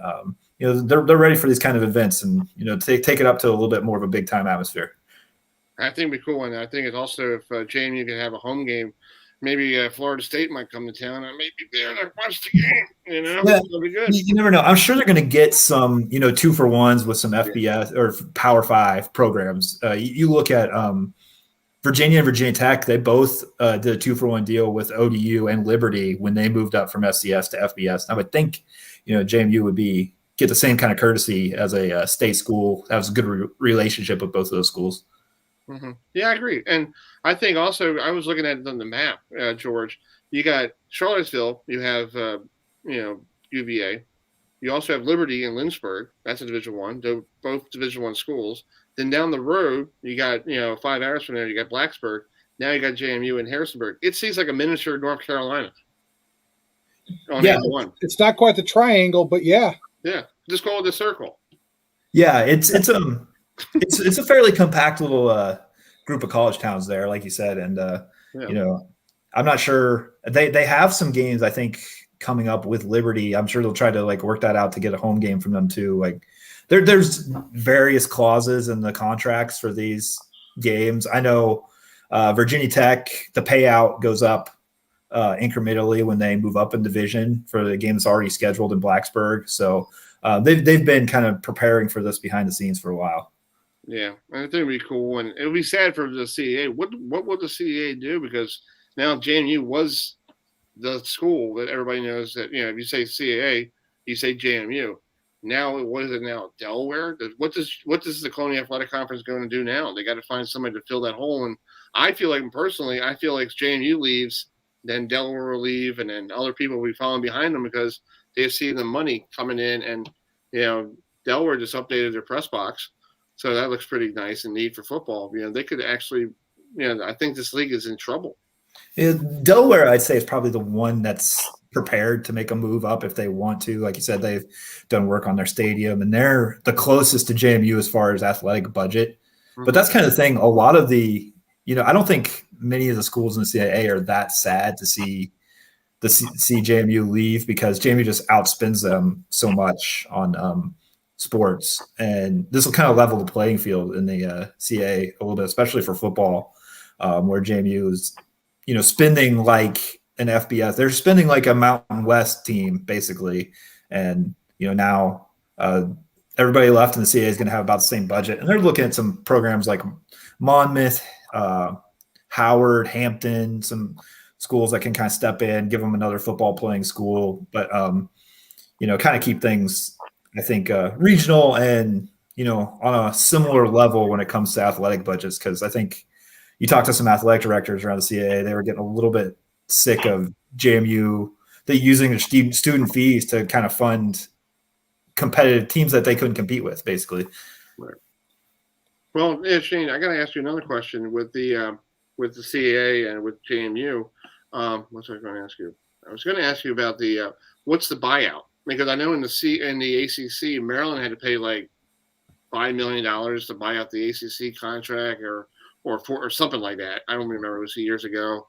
they're ready for these kind of events and, take it up to a little bit more of a big-time atmosphere. I think it'd be cool. And I think it's also if JMU can have a home game, maybe Florida State might come to town and maybe there to watch the game. Yeah, that'll be good. You never know. I'm sure they're going to get some, 2-for-1s with some FBS or Power 5 programs. You look at Virginia and Virginia Tech; they both did a 2-for-1 deal with ODU and Liberty when they moved up from FCS to FBS. And I would think, JMU would get the same kind of courtesy as a state school. That was a good relationship with both of those schools. Mm-hmm. Yeah, I agree. And I think also I was looking at it on the map, George. You got Charlottesville. You have UVA. You also have Liberty and Lynchburg. That's a Division One. They're both Division One schools. Then down the road, you got 5 hours from there, you got Blacksburg. Now you got JMU and Harrisonburg. It seems like a miniature North Carolina on Yeah, one. it's not quite the triangle, but yeah. Yeah, just call it the circle. Yeah, it's a fairly compact little group of college towns there, like you said, and I'm not sure they have some games I think coming up with Liberty. I'm sure they'll try to work that out to get a home game from them too. There's various clauses in the contracts for these games. I know Virginia Tech, the payout goes up incrementally when they move up in division for the game that's already scheduled in Blacksburg. So they've been kind of preparing for this behind the scenes for a while. Yeah, I think it'd be cool, and it would be sad for the CAA. What will the CAA do? Because now JMU was the school that everybody knows that if you say CAA, you say JMU. Now, what is it now? Delaware? What does the Colonial Athletic Conference going to do now? They got to find somebody to fill that hole. And I feel like personally, JMU leaves, then Delaware will leave, and then other people will be following behind them because they see the money coming in. And Delaware just updated their press box, so that looks pretty nice and neat for football. They could actually, I think this league is in trouble. Delaware, I'd say, is probably the one that's prepared to make a move up if they want to. Like you said, they've done work on their stadium, and they're the closest to JMU as far as athletic budget. Mm-hmm. But that's kind of the thing. A lot of the, I don't think many of the schools in the CAA are that sad to see JMU leave because JMU just outspends them so much on sports. And this will kind of level the playing field in the CAA a little bit, especially for football, where JMU is spending like an FBS. They're spending like a Mountain West team, basically. And, now everybody left in the CAA is going to have about the same budget. And they're looking at some programs like Monmouth, Howard, Hampton, some schools that can kind of step in, give them another football playing school. But, kind of keep things, I think, regional and, on a similar level when it comes to athletic budgets. Because I think you talk to some athletic directors around the CAA, they were getting a little bit sick of JMU using their student fees to kind of fund competitive teams that they couldn't compete with, basically. Right. Well, Shane, I got to ask you another question with the CAA and with JMU. What's I going to ask you? I was going to ask you about the what's the buyout, because I know in the ACC, Maryland had to pay like $5 million to buy out the ACC contract or something like that. I don't remember. It was years ago.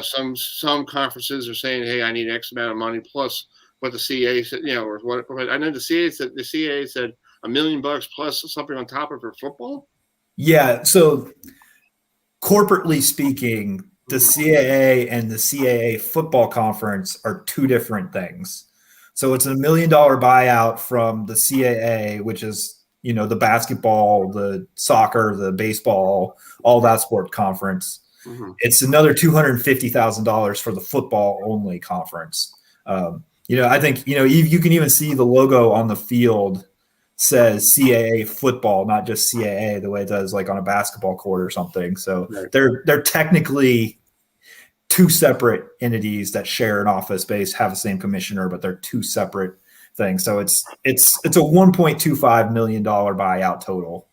Some conferences are saying, "Hey, I need X amount of money plus what the CAA said." Or what? But I know the CAA said $1 million plus something on top of her football. Yeah. So, corporately speaking, the CAA and the CAA football conference are two different things. So it's $1 million buyout from the CAA, which is the basketball, the soccer, the baseball, all that sport conference. Mm-hmm. It's another $250,000 for the football only conference. I think, you can even see the logo on the field says CAA football, not just CAA, the way it does like on a basketball court or something. So right. They're technically two separate entities that share an office space, have the same commissioner, but they're two separate thing. So it's a $1.25 million buyout total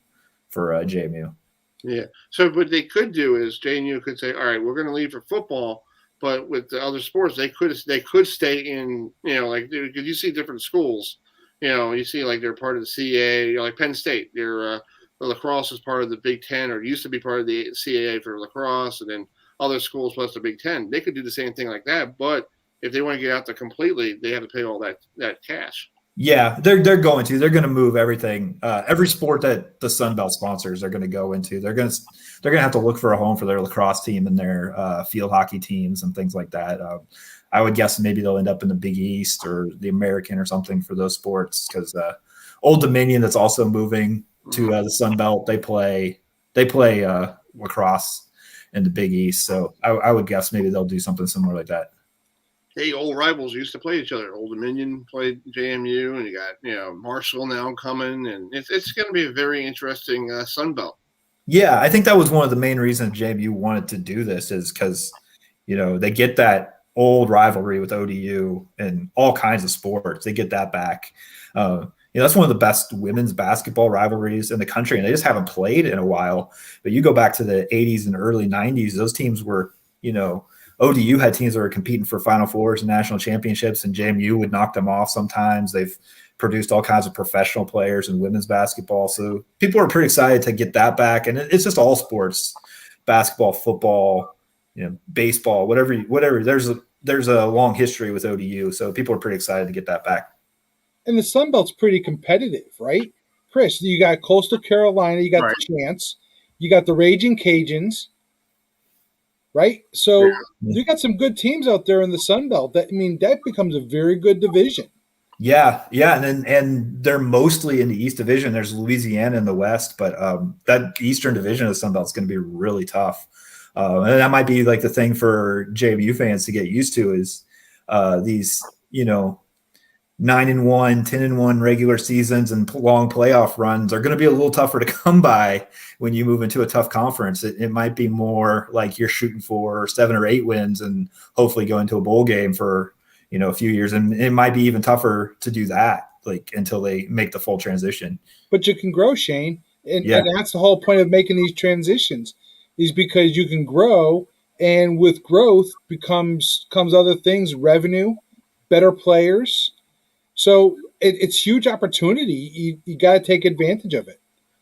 for JMU. Yeah. So what they could do is JMU could say, all right, we're going to leave for football, but with the other sports, they could stay in, because you see different schools, you see like they're part of the CAA, like Penn State, the lacrosse is part of the Big Ten, or used to be part of the CAA for lacrosse, and then other schools plus the Big Ten. They could do the same thing like that, but if they want to get out there completely, they have to pay all that cash. Yeah, they're going to move everything. Every sport that the Sun Belt sponsors, they're going to go into. They're going to have to look for a home for their lacrosse team and their field hockey teams and things like that. I would guess maybe they'll end up in the Big East or the American or something for those sports, because Old Dominion, that's also moving to the Sun Belt. They play lacrosse in the Big East, so I would guess maybe they'll do something similar like that. Hey, old rivals used to play each other. Old Dominion played JMU, and you got Marshall now coming, and it's going to be a very interesting Sun Belt. Yeah, I think that was one of the main reasons JMU wanted to do this is because, they get that old rivalry with ODU and all kinds of sports. They get that back. That's one of the best women's basketball rivalries in the country, and they just haven't played in a while. But you go back to the 80s and early 90s, those teams were, ODU had teams that were competing for Final Fours and national championships, and JMU would knock them off sometimes. They've produced all kinds of professional players in women's basketball. So people are pretty excited to get that back. And it's just all sports, basketball, football, baseball, whatever. There's a long history with ODU. So people are pretty excited to get that back. And the Sun Belt's pretty competitive, right? Chris, you got Coastal Carolina, you got the Chants, you got the Raging Cajuns, right? So you got some good teams out there in the Sun Belt. That becomes a very good division. Yeah, and they're mostly in the East Division. There's Louisiana in the West, but that Eastern Division of the Sun Belt is going to be really tough. And that might be like the thing for JMU fans to get used to is these 9-1, 10-1 regular seasons and long playoff runs are going to be a little tougher to come by when you move into a tough conference. It might be more like you're shooting for 7 or 8 wins and hopefully go into a bowl game for a few years, and it might be even tougher to do that until they make the full transition. But you can grow, Shane, and that's the whole point of making these transitions is because you can grow, and with growth comes other things, revenue, better players. So it's huge opportunity. You got to take advantage of it.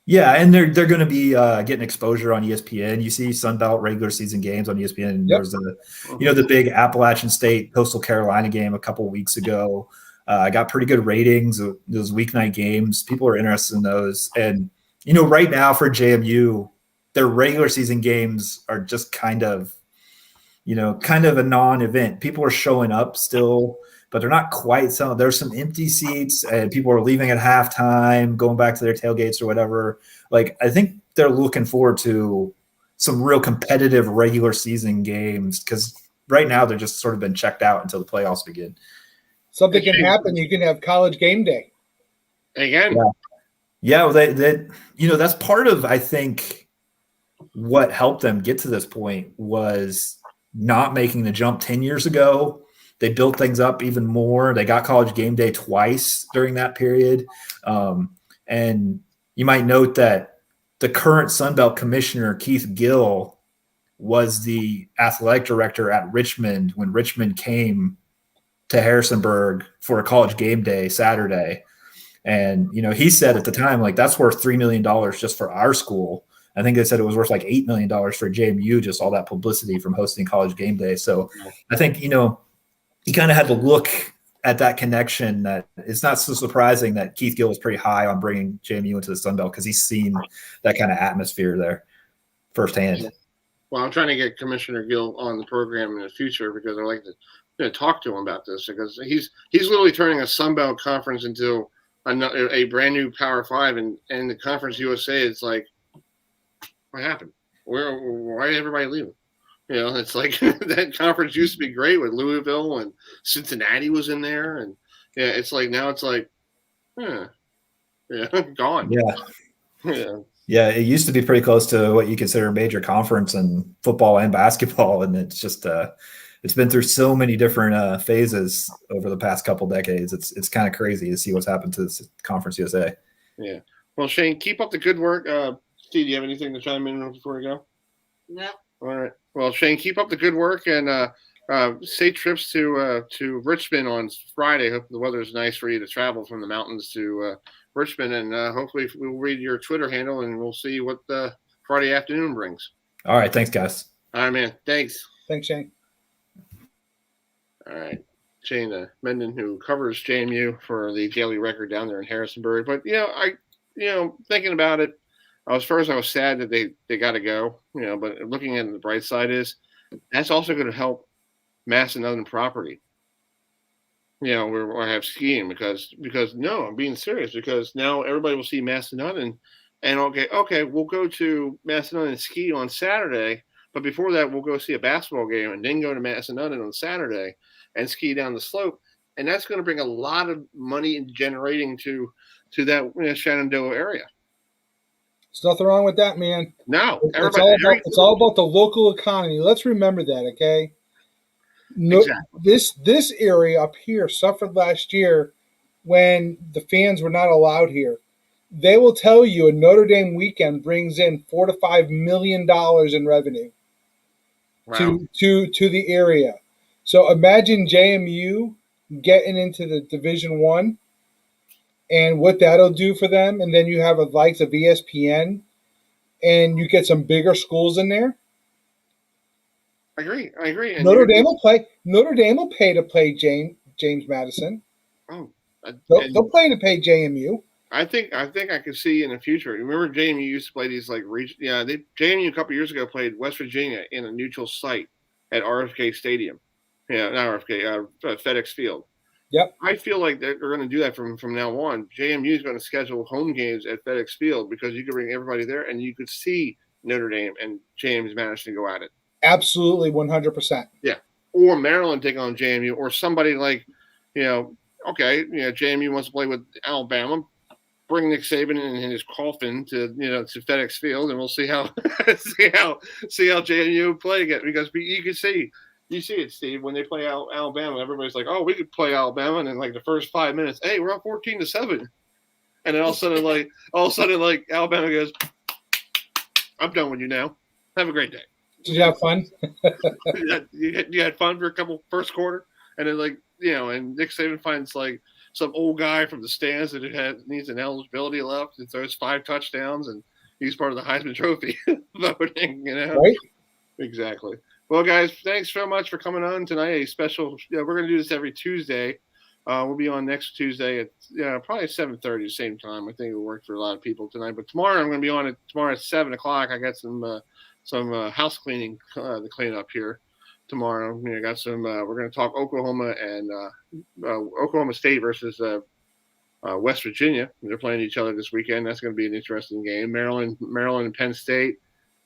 Yeah, and they're going to be getting exposure on ESPN. You see Sun Belt regular season games on ESPN. There was the big Appalachian State Coastal Carolina game a couple of weeks ago. Got pretty good ratings. Those weeknight games, people are interested in those. And right now for JMU, their regular season games are just kind of a non-event. People are showing up still, but they're not quite selling. There's some empty seats and people are leaving at halftime, going back to their tailgates or whatever. I think they're looking forward to some real competitive regular season games because right now they're just sort of been checked out until the playoffs begin. Something can happen. You can have college game day. Again. Yeah, well, that's part of, I think, what helped them get to this point was not making the jump 10 years ago. They built things up even more. They got college game day twice during that period. And you might note that the current Sun Belt commissioner, Keith Gill, was the athletic director at Richmond when Richmond came to Harrisonburg for a college game day Saturday. And, he said at the time, that's worth $3 million just for our school. I think they said it was worth $8 million for JMU, just all that publicity from hosting college game day. So I think, you kind of had to look at that connection. That it's not so surprising that Keith Gill was pretty high on bringing JMU into the Sun Belt because he's seen that kind of atmosphere there firsthand. Well, I'm trying to get Commissioner Gill on the program in the future because I like to talk to him about this because he's literally turning a Sun Belt conference into a brand new Power Five, and the Conference USA is like, what happened? Why did everybody leave? It's like that conference used to be great with Louisville and Cincinnati was in there. And it's like, now it's like, gone. Yeah. It used to be pretty close to what you consider a major conference in football and basketball. And it's just, it's been through so many different phases over the past couple decades. It's kind of crazy to see what's happened to this Conference USA. Yeah. Well, Shane, keep up the good work. Steve, do you have anything to chime in before we go? No. All right. Well, Shane, keep up the good work and safe trips to Richmond on Friday. Hope the weather is nice for you to travel from the mountains to Richmond, and hopefully we'll read your Twitter handle and we'll see what the Friday afternoon brings. All right. Thanks, guys. All right, man. Thanks. Thanks, Shane. All right. Shane Menden, who covers JMU for the Daily Record down there in Harrisonburg. But, thinking about it, first I was sad that they got to go, but looking at the bright side is that's also going to help Massanutten property. Where I have skiing because no, I'm being serious because now everybody will see Massanutten and okay, we'll go to Massanutten and ski on Saturday, but before that we'll go see a basketball game and then go to Massanutten on Saturday and ski down the slope, and that's going to bring a lot of money generating to that Shenandoah area. There's nothing wrong with that, man. No, It's all about the local economy. Let's remember that, okay? No, exactly. This area up here suffered last year when the fans were not allowed here. They will tell you a Notre Dame weekend brings in $4 to $5 million in revenue to the area. So imagine JMU getting into the Division One, and what that'll do for them. And then you have a likes of ESPN, and you get some bigger schools in there. I agree. And Notre Dame will pay to play James Madison. Oh, they'll play to pay JMU. I think I could see in the future. Remember, JMU used to play these like region. Yeah, JMU a couple years ago played West Virginia in a neutral site at RFK Stadium. Yeah, not RFK, FedEx Field. Yep. I feel like they're going to do that from now on. JMU is going to schedule home games at FedEx Field because you can bring everybody there and you could see Notre Dame and James Madison go at it. Absolutely, 100%. Yeah, or Maryland take on JMU, or somebody like, JMU wants to play with Alabama. Bring Nick Saban in his coffin to FedEx Field, and we'll see how JMU play again, because you see it, Steve, when they play Alabama, everybody's like, oh, we could play Alabama, and in like the first 5 minutes, hey, we're up 14-7, and then all of a sudden Alabama goes, I'm done with you now. Have a great day. Did you have fun? you had fun for a couple first quarter, and then and Nick Saban finds like some old guy from the stands that needs an eligibility left and throws 5 touchdowns, and he's part of the Heisman Trophy voting. Right? Exactly. Well, guys, thanks so much for coming on tonight. A special. We're going to do this every Tuesday. We'll be on next Tuesday at probably 7:30, the same time. I think it'll work for a lot of people tonight. But tomorrow I'm going to be on it. Tomorrow at 7 o'clock. I got some house cleaning to clean up here tomorrow. We're going to talk Oklahoma and Oklahoma State versus West Virginia. They're playing each other this weekend. That's going to be an interesting game. Maryland and Penn State,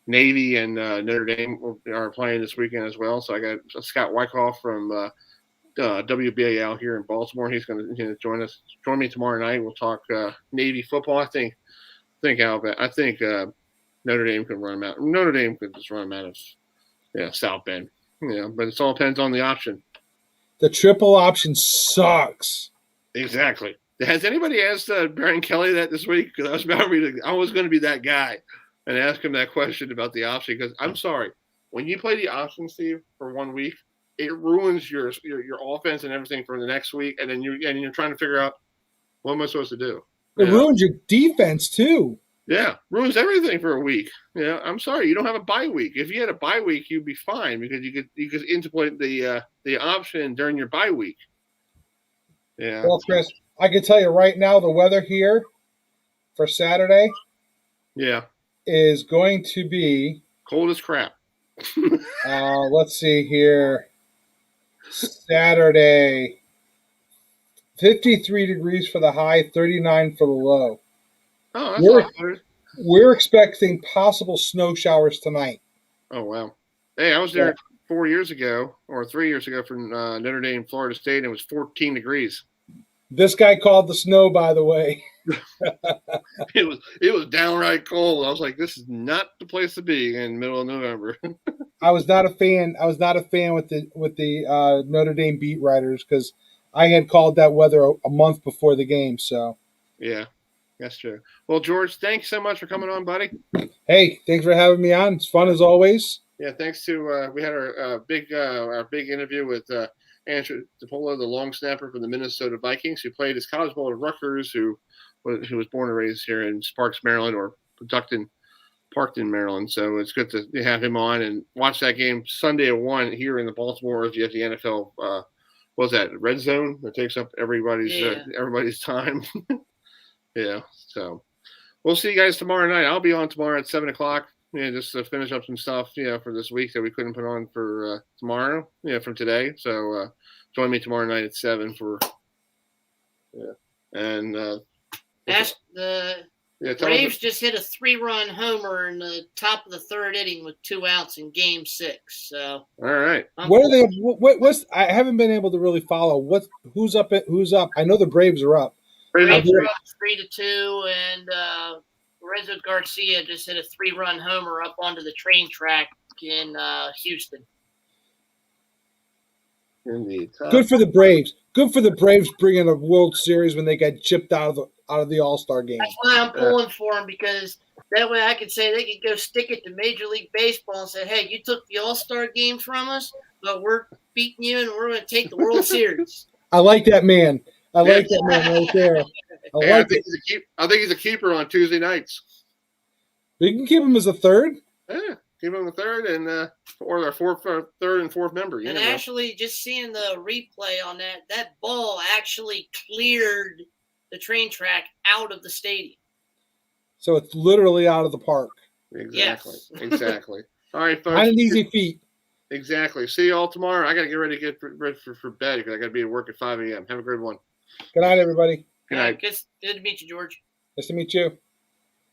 Navy and Notre Dame are playing this weekend as well. So I got Scott Wyckoff from WBAL here in Baltimore. He's going to join me tomorrow night. We'll talk Navy football. I think Notre Dame could run them out. Notre Dame could just run them out of South Bend. But it all depends on the option. The triple option sucks. Exactly. Has anybody asked Brian Kelly that this week? Because I was going to be that guy and ask him that question about the option. Because I'm sorry, when you play the option, Steve, for 1 week, it ruins your offense and everything for the next week, and then you're trying to figure out what am I supposed to do. It ruins your defense too. Yeah, ruins everything for a week. Yeah, I'm sorry, you don't have a bye week. If you had a bye week, you'd be fine because you could implement the option during your bye week. Yeah. Well, Chris, I can tell you right now, the weather here for Saturday, is going to be cold as crap. Let's see here. Saturday, 53 degrees for the high, 39 for the low. Oh, that's a lot better. We're expecting possible snow showers tonight. Oh, wow. Hey, I was there 4 years ago or 3 years ago from Notre Dame, Florida State, and it was 14 degrees. This guy called the snow, by the way. It was downright cold. I was like, this is not the place to be in the middle of November. I was not a fan with the Notre Dame beat writers because I had called that weather a month before the game. So yeah, that's true. Well, George, thanks so much for coming on, buddy. Hey, thanks for having me on. It's fun as always. Yeah, thanks to we had our big interview with Andrew DePolo, the long snapper from the Minnesota Vikings, who played his college ball at Rutgers, who was born and raised here in Sparks, Maryland, or Parkton, Maryland. So it's good to have him on and watch that game Sunday at 1 here in the Baltimore. If you have the NFL, what was that, Red Zone that takes up everybody's time. Yeah. So we'll see you guys tomorrow night. I'll be on tomorrow at 7 o'clock. Just to finish up some stuff, for this week that we couldn't put on for tomorrow, from today. So join me tomorrow night at 7 for, and the Braves just hit a 3-run homer in the top of the third inning with 2 outs in Game 6. So all right, what are they? What's I haven't been able to really follow. Who's up? I know the Braves are up. Braves are up 3-2, and Lorenzo Garcia just hit a 3-run homer up onto the train track in Houston. Indeed. Good for the Braves. Good for the Braves bringing a World Series when they got chipped out of the All-Star game. That's why I'm pulling for them, because that way I could say they could go stick it to Major League Baseball and say, hey, you took the All-Star game from us, but we're beating you and we're going to take the World Series. I like that man. I like that man right there. I think he's a keeper on Tuesday nights. We can keep him as a third. Yeah, keep him the third and or our third and fourth member. And actually, just seeing the replay on that ball actually cleared the train track out of the stadium. So it's literally out of the park. Exactly. Yes. Exactly. All right, folks. Not an easy feat. Exactly. See you all tomorrow. I got to get ready to get ready for bed because I got to be at work at 5 a.m. Have a good one. Good night, everybody. Good night. Good to meet you, George. Nice to meet you.